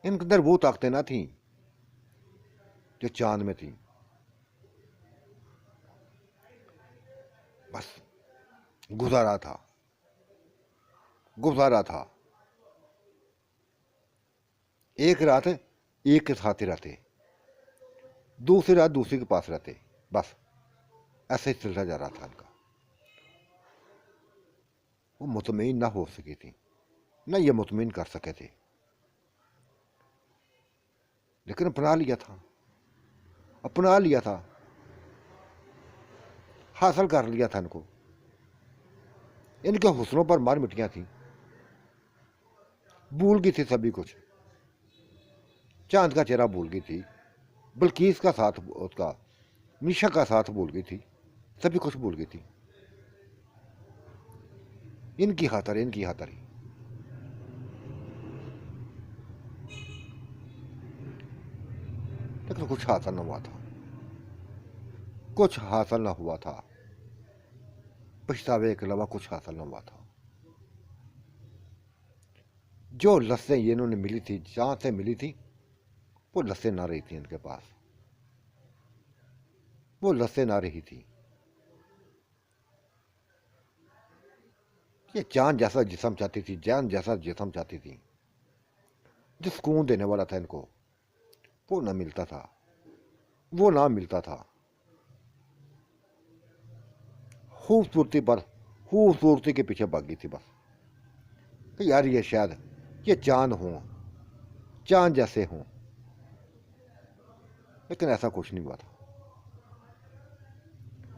इनके अंदर वो ताकतें ना थी जो चांद में थी। बस गुजारा था, गुजारा था। एक रात एक के साथ ही रहते, दूसरी रात दूसरी के पास रहते। बस ऐसे ही चलता जा रहा था इनका। वो मुतमईन ना हो सकी थी, ना ये मुतमईन कर सके थे। लेकिन अपना लिया था, अपना लिया था, हासिल कर लिया था इनको। इनके हुस्नों पर मार मिटियां थी, भूल गई थी सभी कुछ। चांद का चेहरा भूल गई थी, बल्कीस का साथ, उसका निशा का साथ भूल गई थी, सभी कुछ भूल गई थी। इनकी खातर ही। लेकिन कुछ हासिल न हुआ था, कुछ हासिल न हुआ था। पछतावे के अलावा कुछ हासिल न हुआ था। जो लस्सें ये इन्होंने मिली थी, जहां से मिली थी, वो लस्सें ना रही थी इनके पास, वो लस्सें ना रही थी। ये जान जैसा जिस्म चाहती थी, जान जैसा जिस्म चाहती थी, जो सुकून देने वाला था इनको, वो ना मिलता था, वो ना मिलता था। खूबसूरती पर खूबसूरती के पीछे भाग गई थी बस, कि यार ये शायद ये चांद हों, चांद जैसे हों। लेकिन ऐसा कुछ नहीं हुआ था,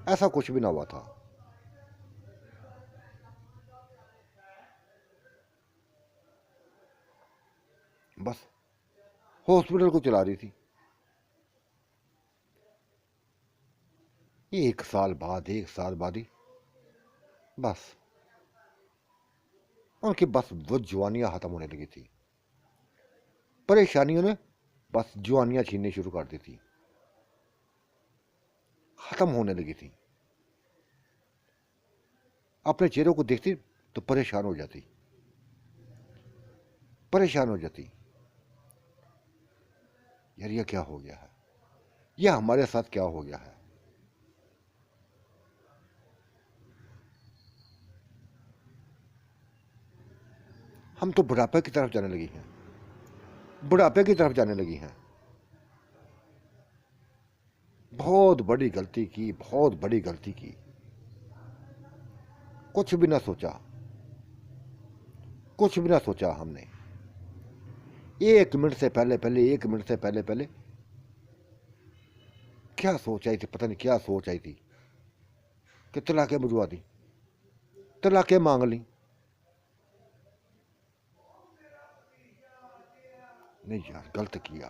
ऐसा कुछ भी ना हुआ था। बस हॉस्पिटल को चला रही थी। एक साल बाद ही बस उनकी बस वो जवानियां खत्म होने लगी थी। परेशानियों ने बस जवानियां छीननी शुरू कर दी थी, खत्म होने लगी थी। अपने चेहरों को देखती तो परेशान हो जाती, परेशान हो जाती। यार ये क्या हो गया है, यह हमारे साथ क्या हो गया है। हम तो बुढ़ापे की तरफ जाने लगी हैं, बुढ़ापे की तरफ जाने लगी हैं। बहुत बड़ी गलती की, बहुत बड़ी गलती की। कुछ भी ना सोचा, कुछ भी ना सोचा हमने। 1 मिनट से पहले पहले 1 मिनट से पहले पहले क्या सोच आई थी, पता नहीं क्या सोच आई थी कि तलाकें बुझवा दी, तलाकें मांग ली। नहीं यार, गलत किया,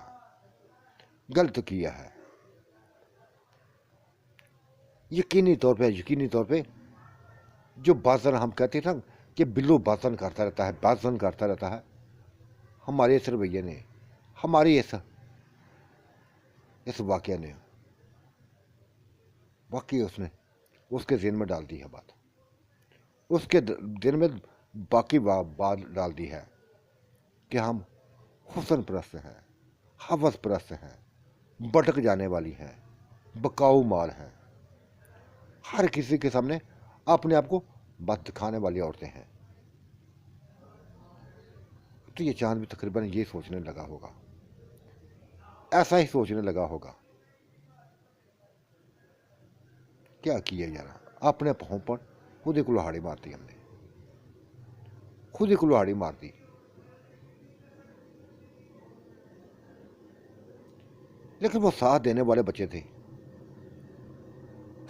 गलत किया है। यकीनी तौर पे जो बाजन हम कहते थे कि बिल्लू बाजन करता रहता है, बाजन करता रहता है, हमारे इस रवैये ने, हमारी इस वाकया ने वाकई उसने उसके ज़हन में डाल दी है बात, उसके दिन में बाकी बात डाल दी है कि हम हुस्न परस्त हैं, हवस परस्त हैं, भटक जाने वाली हैं, बकाऊ माल हैं, हर किसी के सामने अपने आप को बात दिखाने वाली औरतें हैं। तो ये चांद भी तकरीबन ये सोचने लगा होगा, ऐसा ही सोचने लगा होगा। क्या किया यार, अपने पाँव पर खुद ही कुल्हाड़ी मार दी हमने, खुद ही कुल्हाड़ी मार दी। लेकिन वो साथ देने वाले बच्चे थे,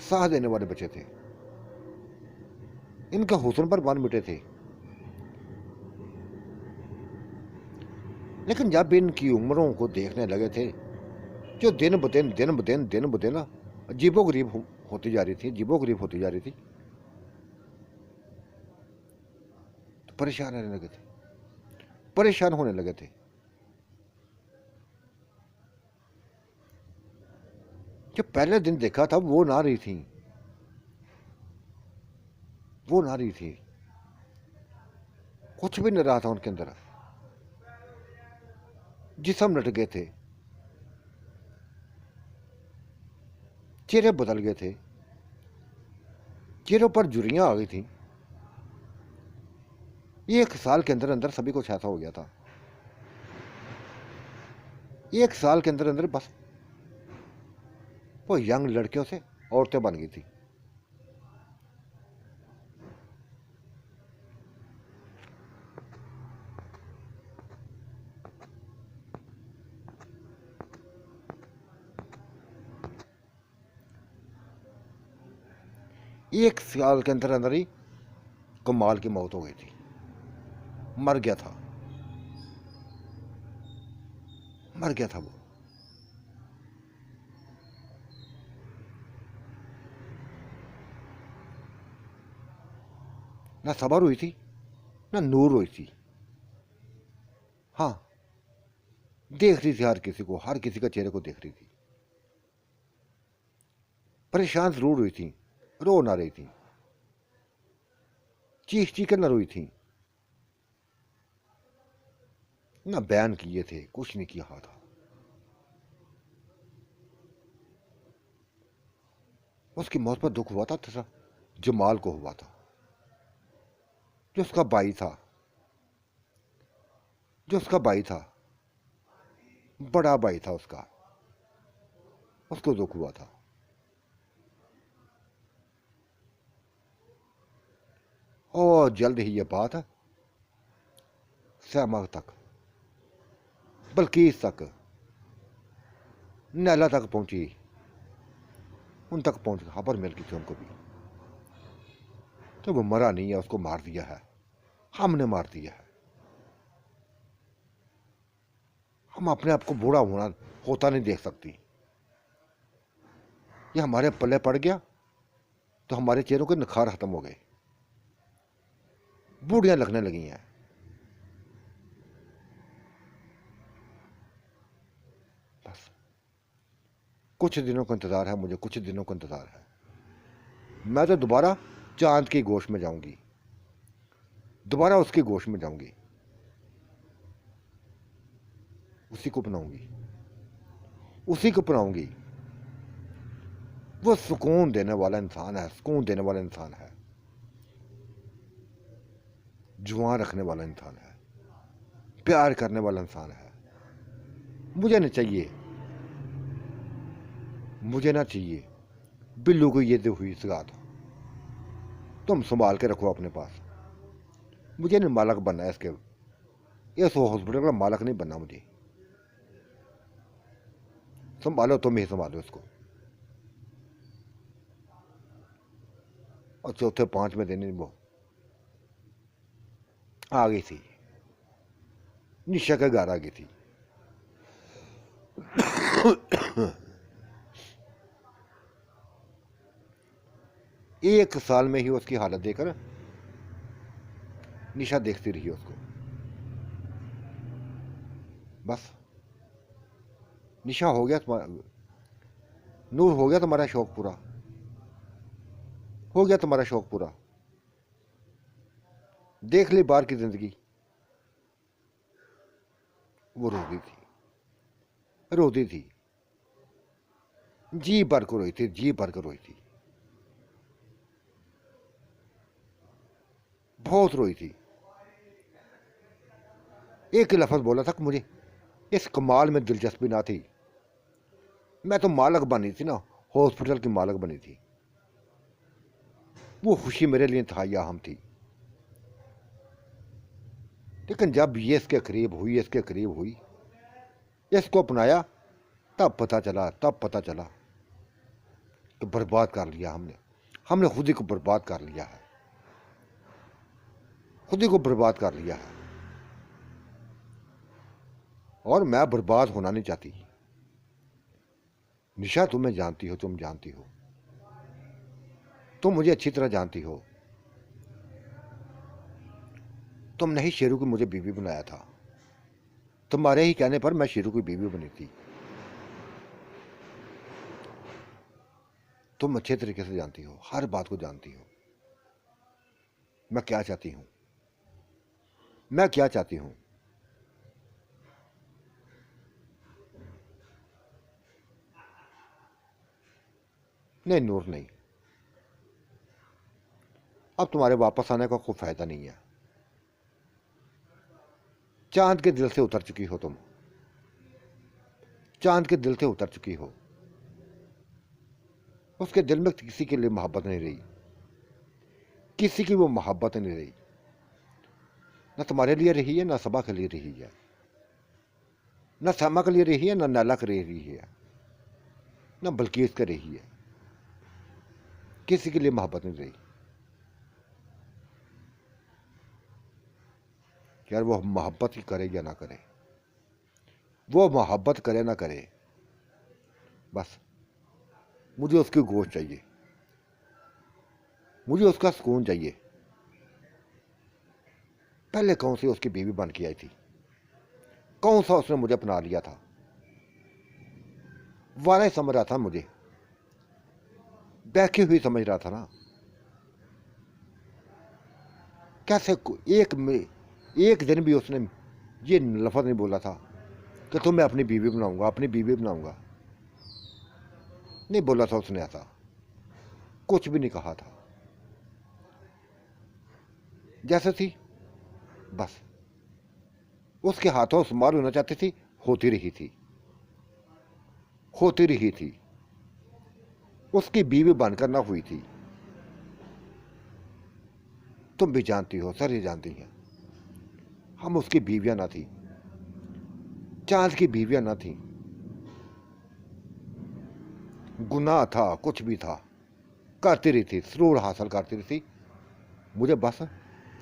साथ देने वाले बच्चे थे, इनके हुस्न पर मान मिटे थे। लेकिन जब इनकी उम्रों को देखने लगे थे, जो दिन ब दिन अजीबोगरीब होती जा रही थी, अजीबोगरीब होती जा रही थी, तो परेशान रहने लगे थे, परेशान होने लगे थे। जो पहले दिन देखा था वो ना रही थी, वो ना रही थी, कुछ भी नहीं रहा था उनके अंदर, जिस्म लट गए थे, चेहरे बदल गए थे, चेहरों पर झुर्रियां आ गई थी। 1 साल के अंदर अंदर सभी कुछ ऐसा हो गया था, 1 साल के अंदर अंदर बस वो यंग लड़कियों से औरतें बन गई थी। एक साल के अंदर अंदर ही कमाल की मौत हो गई थी, मर गया था, मर गया था वो। ना सबर हुई थी, ना नूर हुई थी। हाँ, देख रही थी हर किसी को, हर किसी का चेहरे को देख रही थी, परेशान जरूर हुई थी, रो ना रही थी, चीख चीख कर न रोई थी, ना बयान किए थे, कुछ नहीं किया था। उसकी मौत पर दुख हुआ था तथा जमाल को हुआ था, जो उसका भाई था, जो उसका भाई था, बड़ा भाई था उसका, उसको दुख हुआ था। और जल्द ही ये बात सैमा तक, बल्कीस तक, नैला तक पहुंची, उन तक पहुंच खबर मिल गई थी उनको भी। तो वो मरा नहीं है, उसको मार दिया है, हमने मार दिया है। हम अपने आप को बूढ़ा होता नहीं देख सकती। ये हमारे पल्ले पड़ गया तो हमारे चेहरों के निखार खत्म हो गए, बूढ़ियां लगने लगी हैं। बस कुछ दिनों का इंतजार है मुझे, कुछ दिनों का इंतजार है। मैं तो दोबारा चांद की गोश में जाऊंगी, दोबारा उसकी गोश में जाऊंगी, उसी को अपनाऊंगी, उसी को अपनाऊंगी। वो सुकून देने वाला इंसान है, सुकून देने वाला इंसान है, जुआन रखने वाला इंसान है, प्यार करने वाला इंसान है। मुझे नहीं चाहिए, मुझे ना चाहिए बिल्लू को ये दी हुई सगात, तुम संभाल के रखो अपने पास, मुझे नहीं मालक बनना है इसके, इस हॉस्पिटल का मालक नहीं बनना मुझे। संभालो तुम ही संभालो इसको। और चौथे 5वें दिन वो आ गई थी, निशा के घर आ गई थी। एक साल में ही उसकी हालत देखकर निशा देखती रही उसको। बस निशा, हो गया तुम्हारा नूर, हो गया तुम्हारा शौक पूरा, हो गया तुम्हारा शौक पूरा, देख ली बाहर की जिंदगी। वो रोती थी, रोती थी, जी भर कर रोई थी, जी भर कर रोई थी, बहुत रोई थी। एक ही लफ्ज बोला था कि मुझे इस कमाल में दिलचस्पी ना थी, मैं तो मालक बनी थी ना, हॉस्पिटल की मालक बनी थी। वो खुशी मेरे लिए था या हम थी। लेकिन जब ये इसके करीब हुई, इसके करीब हुई, इसको अपनाया, तब पता चला कि बर्बाद कर लिया हमने खुद ही को बर्बाद कर लिया है, खुद ही को बर्बाद कर लिया है। और मैं बर्बाद होना नहीं चाहती। निशा, तुम्हें जानती हो, तुम जानती हो, तुम मुझे अच्छी तरह जानती हो। तुमने ही शेरू की मुझे बीवी बनाया था, तुम्हारे ही कहने पर मैं शेरू की बीवी बनी थी। तुम अच्छे तरीके से जानती हो, हर बात को जानती हो, मैं क्या चाहती हूं, मैं क्या चाहती हूं। नहीं नूर, नहीं, अब तुम्हारे वापस आने का कोई फायदा नहीं है। चांद के दिल से उतर चुकी हो तुम, चांद के दिल से उतर चुकी हो। उसके दिल में किसी के लिए मोहब्बत नहीं रही, किसी की वो मोहब्बत नहीं रही, ना तुम्हारे लिए रही है, ना सबा के लिए रही है, ना समा के लिए रही है, ना नाला के लिए रही है, ना बल्कीस के रही है। किसी के लिए मोहब्बत नहीं रही। यार वो मोहब्बत ही करे या ना करे, वो मोहब्बत करे ना करे, बस मुझे उसकी गोश्त चाहिए, मुझे उसका सुकून चाहिए। पहले कौन सी उसकी बीवी बन के आई थी, कौन सा उसने मुझे अपना लिया था, वारा ही समझ रहा था, मुझे बैठी हुई समझ रहा था ना। कैसे एक दिन भी उसने ये लफ्ज़ नहीं बोला था कि तुम मैं अपनी बीवी बनाऊंगा, अपनी बीवी बनाऊंगा, नहीं बोला था उसने, ऐसा कुछ भी नहीं कहा था। जैसे थी बस उसके हाथों शुमार होना चाहती थी, होती रही थी, होती रही थी, उसकी बीवी बनकर ना हुई थी। तुम भी जानती हो, सर ये जानती हैं, हम उसकी बीवियां ना थी, चांद की बीवियां ना थी। गुनाह था, कुछ भी था, करती रही थी, सुरूर हासिल करती रही थी। मुझे बस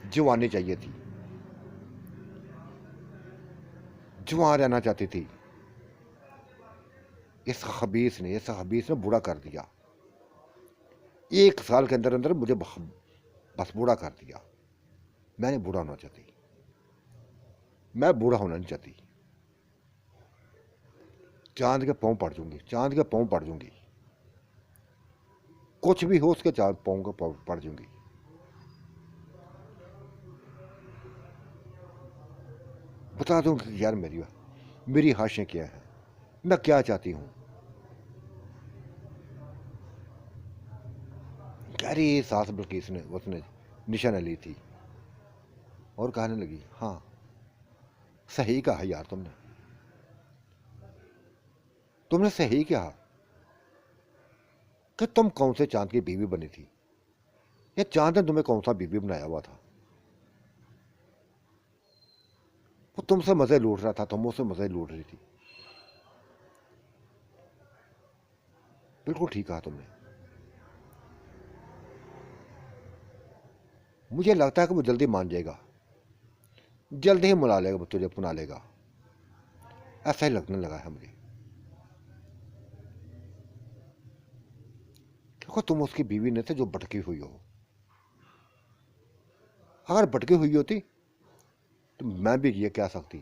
जवानी चाहिए थी, जवान रहना चाहती थी। इस खबीस ने बुरा कर दिया। 1 साल के अंदर अंदर मुझे बस बुरा कर दिया। मैंने बुरा होना चाहती, मैं बुरा होना नहीं चाहती। चांद के पाँव पड़ जाऊंगी, चांद के पाँव पड़ जाऊंगी, कुछ भी हो उसके चांद पाँव के पाँव पड़ जाऊंगी। बता दूं कि यार मेरी ख्वाहिशें क्या है, मैं क्या चाहती हूँ। कह रही सास बल्कीस ने, उसने निशा ने ली थी और कहने लगी, हाँ सही कहा यार, तुमने सही कहा कि तुम कौन से चांद की बीवी बनी थी, या चांद ने तुम्हें कौन सा बीवी बनाया हुआ था। तुमसे मज़े लूट रहा था, तुम मुझसे मज़े लूट रही थी। बिल्कुल ठीक कहा तुमने। मुझे लगता है कि वो जल्दी मान जाएगा, जल्दी ही मुला लेगा, वो तुझे अपना लेगा, ऐसा ही लगने लगा है मुझे। देखो तुम उसकी बीवी नहीं थे जो भटकी हुई हो। अगर भटकी हुई होती तो मैं भी ये कह सकती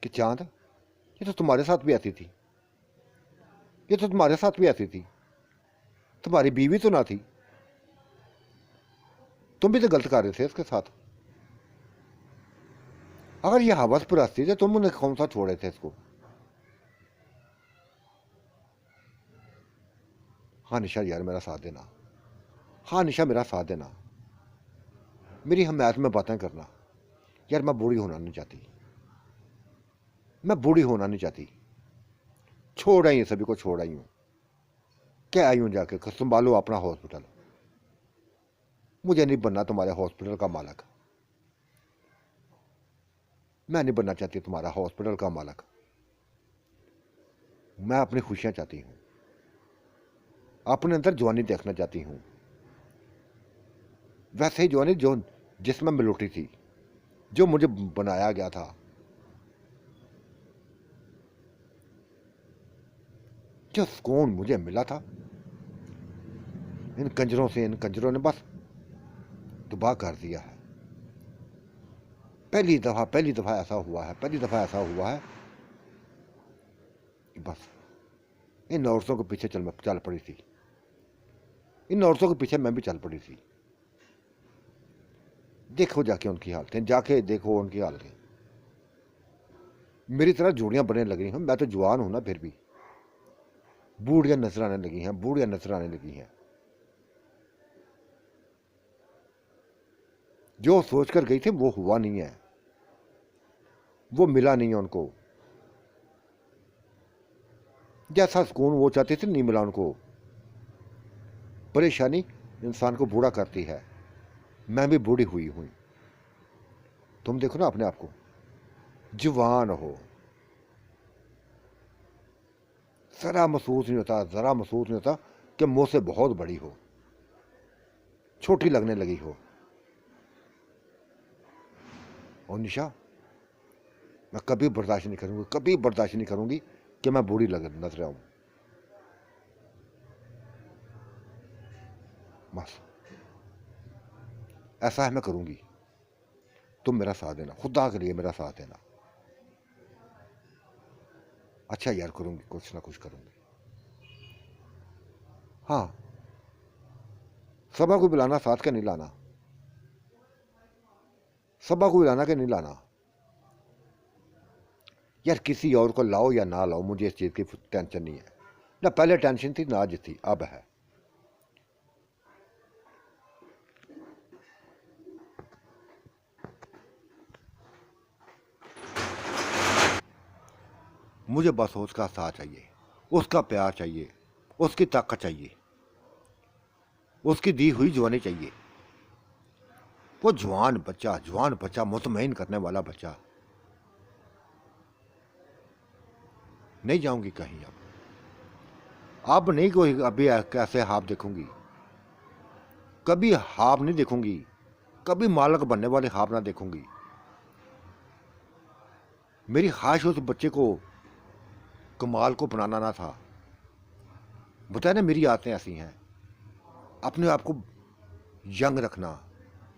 कि चांद, ये तो तुम्हारे साथ भी आती थी, ये तो तुम्हारे साथ भी आती थी, तुम्हारी बीवी तो ना थी, तुम भी तो गलत कर रहे थे इसके साथ। अगर ये हवस परस्ती थी, तुम उन्हें कौन सा छोड़े थे इसको। हाँ निशा यार मेरा साथ देना, हाँ निशा मेरा साथ देना, मेरी हमायत में बातें करना। यार मैं बूढ़ी होना नहीं चाहती, मैं बूढ़ी होना नहीं चाहती। छोड़ आई हूँ, सभी को छोड़ आई हूँ। क्या आई हूँ जाके संभालो अपना हॉस्पिटल। मुझे नहीं बनना तुम्हारे हॉस्पिटल का मालक, मैं नहीं बनना चाहती तुम्हारा हॉस्पिटल का मालक। मैं अपनी खुशियाँ चाहती हूँ, अपने अंदर जवानी देखना चाहती हूँ, वैसे ही जवानी जो जिसमें मैं लुटी थी, जो मुझे बनाया गया था। जो सुकून मुझे मिला था, इन कंजरों ने बस तबाह कर दिया है। पहली दफ़ा ऐसा हुआ है, पहली दफ़ा ऐसा हुआ है कि बस इन औरतों के पीछे चल पड़ी थी, इन औरतों के पीछे मैं भी चल पड़ी थी। देखो जाके उनकी हालतें, जाके देखो उनकी हालतें। मेरी तरह जोड़ियां बनने लगी हैं। मैं तो जवान हूं ना, फिर भी बूढ़ियां नजर आने लगी हैं, बूढ़ियां नजर आने लगी हैं। जो सोच कर गई थी वो हुआ नहीं है, वो मिला नहीं है उनको। जैसा सुकून वो चाहती थी नहीं मिला उनको। परेशानी इंसान को बूढ़ा करती है। मैं भी बूढ़ी हुई हूं। तुम देखो ना अपने आप को, जवान हो, जरा महसूस नहीं होता, जरा महसूस नहीं होता कि मुझसे बहुत बड़ी हो, छोटी लगने लगी हो। और निशा मैं कभी बर्दाश्त नहीं करूंगी, कभी बर्दाश्त नहीं करूंगी कि मैं बूढ़ी लग नजर आऊं। बस ऐसा है मैं करूंगी। तुम मेरा साथ देना, खुदा के लिए मेरा साथ देना। अच्छा यार करूंगी, कुछ ना कुछ करूंगी। हाँ, सबा को बुलाना साथ के नहीं लाना, सबा को बुलाना के नहीं लाना। यार किसी और को लाओ या ना लाओ, मुझे इस चीज़ की टेंशन नहीं है। ना पहले टेंशन थी ना आज थी, अब है। मुझे बस उसका साथ चाहिए, उसका प्यार चाहिए, उसकी ताकत चाहिए, उसकी दी हुई जवानी चाहिए। वो जवान बच्चा, मुतमईन करने वाला बच्चा। नहीं जाऊंगी कहीं अब नहीं कोई अभी कैसे हाफ देखूंगी, कभी हाफ नहीं देखूंगी, कभी मालक बनने वाले हाफ ना देखूंगी। मेरी ख्वाहिश उस बच्चे को कमाल को बनाना ना था। बताया ना मेरी आदतें ऐसी हैं, अपने आप को यंग रखना,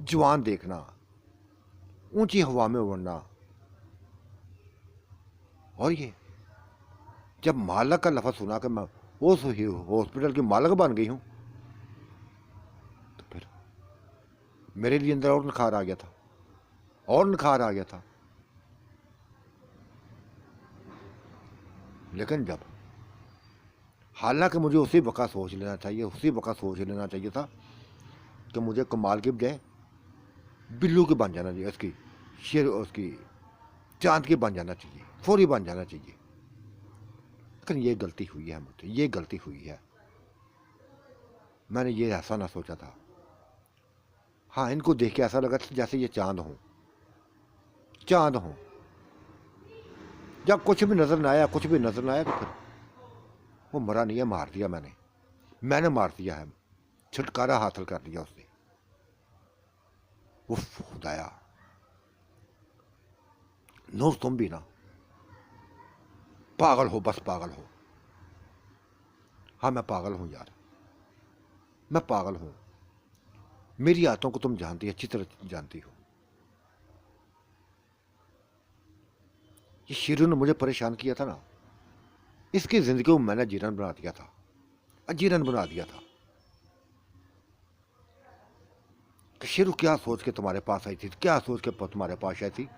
जवान देखना, ऊंची हवा में उड़ना। और ये जब मालक का लफ्ज़ सुना कि मैं उस हॉस्पिटल की मालक बन गई हूं, तो फिर मेरे लिए अंदर और निखार आ गया था, और निखार आ गया था। लेकिन जब हालांकि मुझे उसी वक़्त सोच लेना चाहिए, उसी वक़्त सोच लेना चाहिए था कि मुझे कमाल की बजाय बिल्लू की बन जाना चाहिए, उसकी शेर, उसकी चांद की बन जाना चाहिए, फौरी बन जाना चाहिए। लेकिन ये गलती हुई है मुझसे, ये गलती हुई है। मैंने ये ऐसा ना सोचा था। हाँ, इनको देख के ऐसा लगा जैसे ये चांद हों, चांद हूँ। जब कुछ भी नजर ना आया, कुछ भी नजर ना आया, तो फिर वो मरा नहीं है, मार दिया मैंने मार दिया है, छुटकारा हासिल कर लिया उससे। उफ खुदाया, नूर तुम भी ना पागल हो, बस पागल हो। हाँ मैं पागल हूं यार, मैं पागल हूं। मेरी आदतों को तुम जानती, अच्छी तरह जानती हो। ये शेरू ने मुझे परेशान किया था ना, इसकी जिंदगी को मैंने जीरन बना दिया था, अजीरन बना दिया था। कि शेरू क्या सोच के तुम्हारे पास आई थी, क्या सोच के तुम्हारे पास आई थी?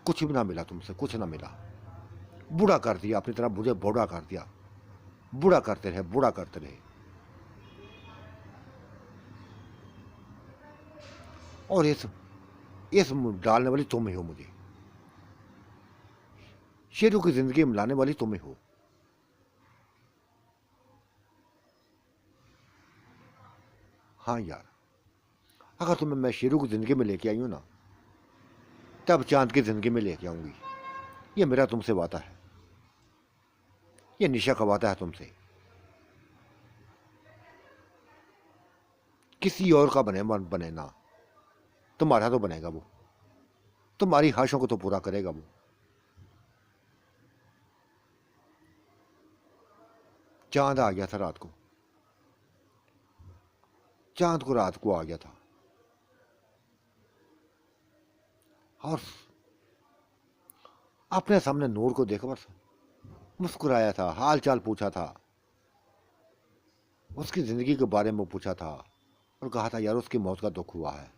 कुछ भी ना मिला तुमसे, कुछ ना मिला। बूढ़ा कर दिया अपनी तरह, मुझे बूढ़ा कर दिया। बूढ़ा करते रहे, बूढ़ा करते रहे। और इस डालने वाली तुम ही हो मुझे, शेरू की जिंदगी में लाने वाली तुम ही हो। हाँ यार, अगर तुम्हें मैं शेरू की जिंदगी में लेके आई हूं ना, तब चांद की जिंदगी में लेके आऊंगी। ये मेरा तुमसे वादा है, ये निशा का वादा है तुमसे। किसी और का बने ना, तुम्हारा तो बनेगा वो, तुम्हारी ख्वाहिशों को तो पूरा करेगा वो। चांद आ गया था रात को, चांद को रात को आ गया था, और अपने सामने नूर को देखा, बस मुस्कुराया था, हाल चाल पूछा था, उसकी जिंदगी के बारे में पूछा था, और कहा था यार उसकी मौत का दुख हुआ है।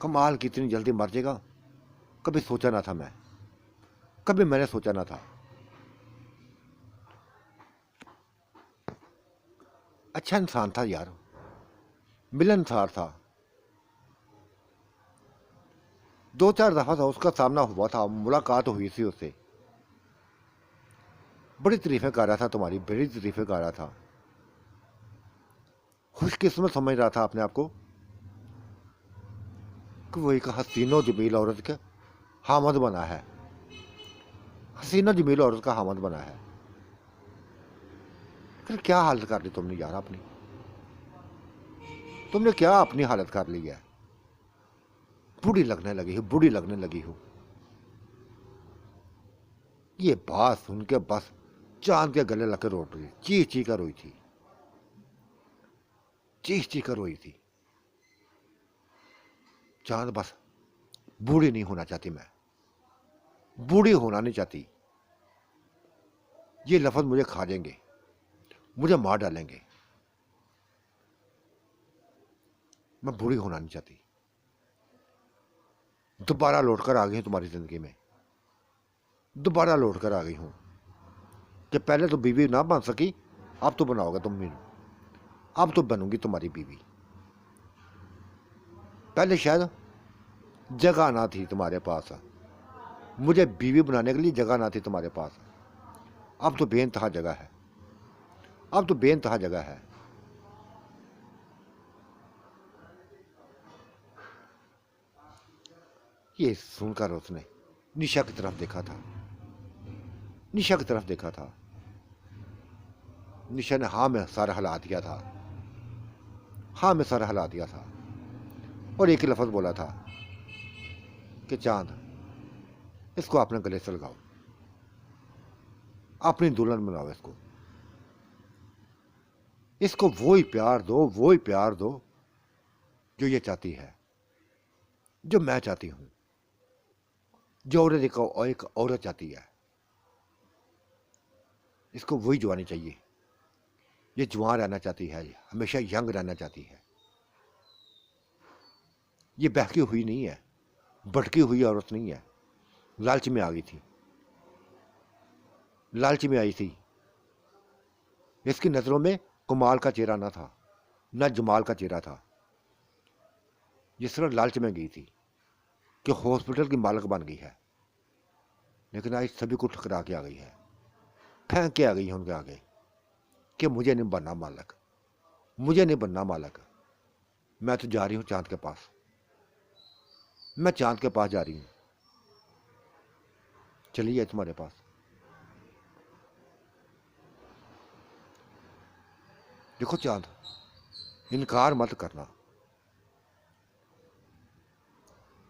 कमाल कितनी जल्दी मर जाएगा, कभी सोचा ना था मैं, कभी मैंने सोचा ना था। अच्छा इंसान था यार, मिलनसार था। दो चार दफा था उसका सामना हुआ था, मुलाकात हुई थी उससे। बड़ी तारीफें कर रहा था तुम्हारी, बड़ी तारीफें कर रहा था। खुशकिस्मत समझ रहा था अपने आप को कि वो एक हसीनो जमील औरत का हामद बना है, हसीनो जमील औरत का हामद बना है। फिर क्या हालत कर ली तुमने यार अपनी, तुमने क्या अपनी हालत कर ली है? बूढ़ी लगने लगी हो, बूढ़ी लगने लगी हो। ये बात सुन के बस चांद के गले लग के रोट रही, चीख चीख कर रोई थी, चीख चीख कर रोई थी। चांद बस बूढ़ी नहीं होना चाहती, मैं बूढ़ी होना नहीं चाहती। ये लफ्ज मुझे खा देंगे, मुझे मार डालेंगे। मैं बूढ़ी होना नहीं चाहती। दोबारा लौटकर आ गई हूं तुम्हारी जिंदगी में, दोबारा लौटकर आ गई हूं कि पहले तो बीवी ना बन सकी, अब तो बनाओगे तुम भी, अब तो बनूंगी तुम्हारी बीवी। पहले शायद जगह ना थी तुम्हारे पास, मुझे बीवी बनाने के लिए जगह ना थी तुम्हारे पास। अब तो बेइंतहा जगह है, अब तो बेइंतहा जगह है। ये सुनकर उसने निशा की तरफ देखा था, निशा की तरफ देखा था। निशा ने हाँ में सर हिला दिया था, हाँ में सर हिला दिया था, और एक ही लफ्ज बोला था कि चांद इसको अपने गले से लगाओ, अपनी दुल्हन बनाओ इसको, इसको वो ही प्यार दो, वो ही प्यार दो जो ये चाहती है, जो मैं चाहती हूं, जो एक औरत चाहती है। इसको वही जवानी चाहिए, ये जवान रहना चाहती है, हमेशा यंग रहना चाहती है। ये बहकी हुई नहीं है, भटकी हुई औरत नहीं है। लालच में आ गई थी, लालच में आई थी। इसकी नजरों में कमाल का चेहरा ना था, ना जमाल का चेहरा था। जिस तरह लालच में गई थी कि हॉस्पिटल की मालिक बन गई है, लेकिन आज सभी को ठुकरा के आ गई है, फेंक के आ गई है उनके आगे कि मुझे नहीं बनना मालिक, मुझे नहीं बनना मालिक। मैं तो जा रही हूं चांद के पास, मैं चांद के पास जा रही हूँ, चलिए तुम्हारे पास। देखो चांद, इनकार मत करना,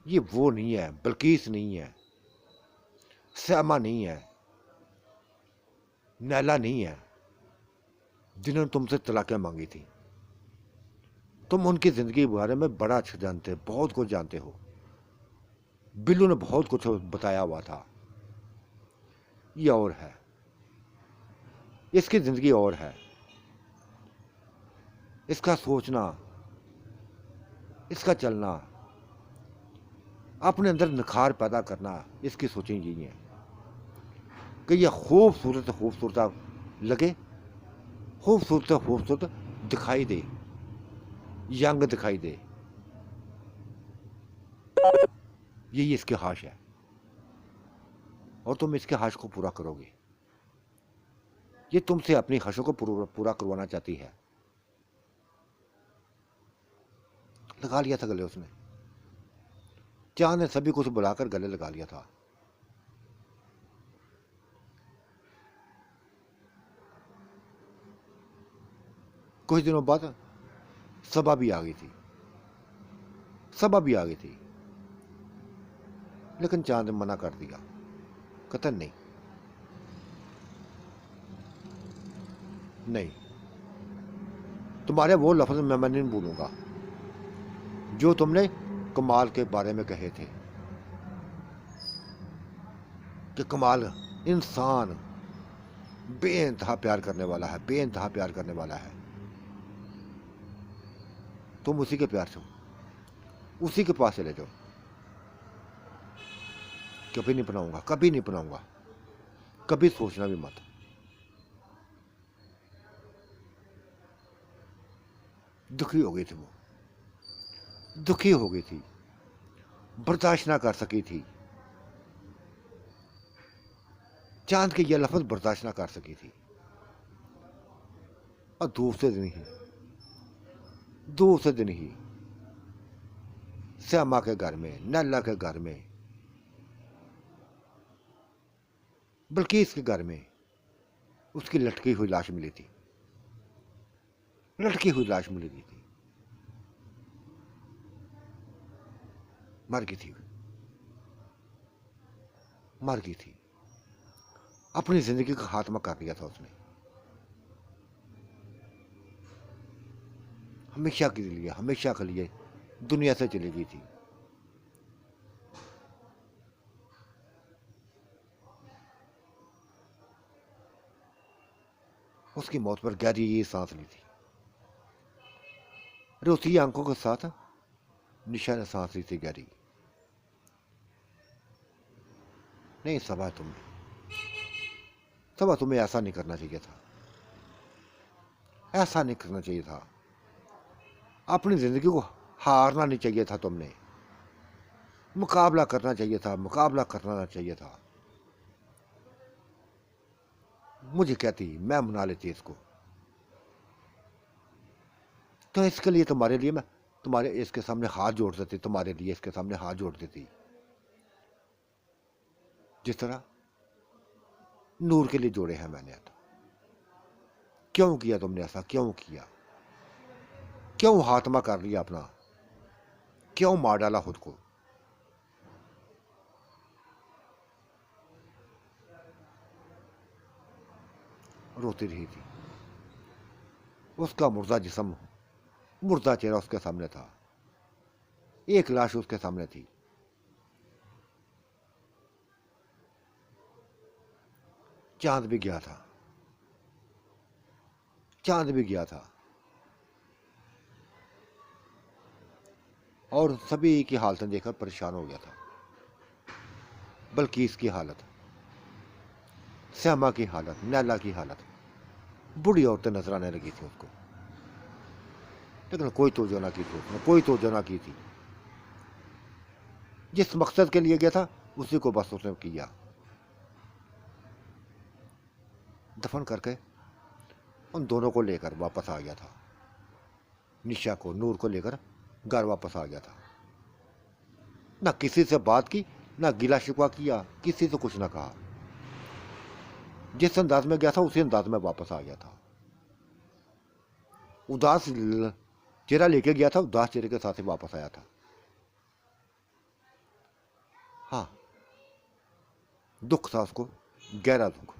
ये वो नहीं है, बल्कीस नहीं है, श्यामा नहीं है, नैला नहीं है जिन्होंने तुमसे तलाक़ें मांगी थी। तुम उनकी ज़िंदगी के बारे में बड़ा अच्छा जानते हो, बहुत कुछ जानते हो। बिल्लू ने बहुत कुछ बताया हुआ था। ये और है, इसकी ज़िंदगी और है, इसका सोचना, इसका चलना, अपने अंदर निखार पैदा करना, इसकी सोचें यही है कि यह खूबसूरत लगे, खूबसूरत दिखाई दे, यंग दिखाई दे, यही इसके ख्वाहिश है। और तुम इसके ख्वाहिश को पूरा करोगे। ये तुमसे अपनी ख्वाहिशों को पूरा करवाना चाहती है। लगा लिया था गले उसने, चांद ने सभी कुछ बुलाकर गले लगा लिया था। कुछ दिनों बाद सबा भी आ गई थी, लेकिन चांद ने मना कर दिया, कतई नहीं, नहीं, तुम्हारे वो लफ्ज़ मैं नहीं भूलूंगा जो तुमने कमाल के बारे में कहे थे कि कमाल इंसान बेइंतहा प्यार करने वाला है, बेइंतहा प्यार करने वाला है। तुम उसी के प्यार से हो, उसी के पास चले जाओ। कभी नहीं अपनाऊंगा, कभी नहीं अपनाऊंगा, कभी सोचना भी मत। दुखी हो गई थी वो, दुखी हो गई थी, बर्दाश्त ना कर सकी थी, चांद के ये लफ्ज़ बर्दाश्त ना कर सकी थी। और दूसरे दिन ही श्यामा के घर में, नैला के घर में, बल्कीस के घर में उसकी लटकी हुई लाश मिली थी, लटकी हुई लाश मिली थी, मर गई थी, मर गई थी। अपनी जिंदगी का खात्मा कर लिया था उसने, हमेशा के लिए, हमेशा के लिए दुनिया से चली गई थी। उसकी मौत पर गहरी ये सांस ली थी, रोती आंखों के साथ निशा ने सांस ली थी गहरी। नहीं सबा, तुम्हें ऐसा नहीं करना चाहिए था, ऐसा नहीं करना चाहिए था। अपनी जिंदगी को हारना नहीं चाहिए था तुमने, मुकाबला करना चाहिए था, मुकाबला करना चाहिए था। मुझे कहती, मैं मना लेती इसको, तो इसके लिए तुम्हारे लिए मैं तुम्हारे इसके सामने हाथ जोड़ देती, तुम्हारे लिए इसके सामने हाथ जोड़ देती, जिस तरह नूर के लिए जोड़े हैं मैंने। तो क्यों किया तुमने ऐसा, क्यों किया, क्यों हाथमा कर लिया अपना, क्यों मार डाला खुद को। रोती रही थी, उसका मुर्दा जिस्म, मुर्दा चेहरा उसके सामने था, एक लाश उसके सामने थी। चांद भी गया था, चांद भी गया था, और सभी की हालतें देखकर परेशान हो गया था। बल्कि इसकी हालत, श्यामा की हालत, नैला की हालत, बूढ़ी औरतें नजर आने लगी थी उसको, लेकिन कोई तोजो ना की थी उसने, कोई तोजो ना की थी। जिस मकसद के लिए गया था उसी को बस उसने किया। दफन करके उन दोनों को लेकर वापस आ गया था, निशा को, नूर को लेकर घर वापस आ गया था। ना किसी से बात की, ना गिला शिकवा किया, किसी से कुछ ना कहा। जिस अंदाज में गया था उसी अंदाज में वापस आ गया था। उदास चेहरा लेके गया था, उदास चेहरे के साथ ही वापस आया था। हाँ, दुख था उसको, गहरा दुख।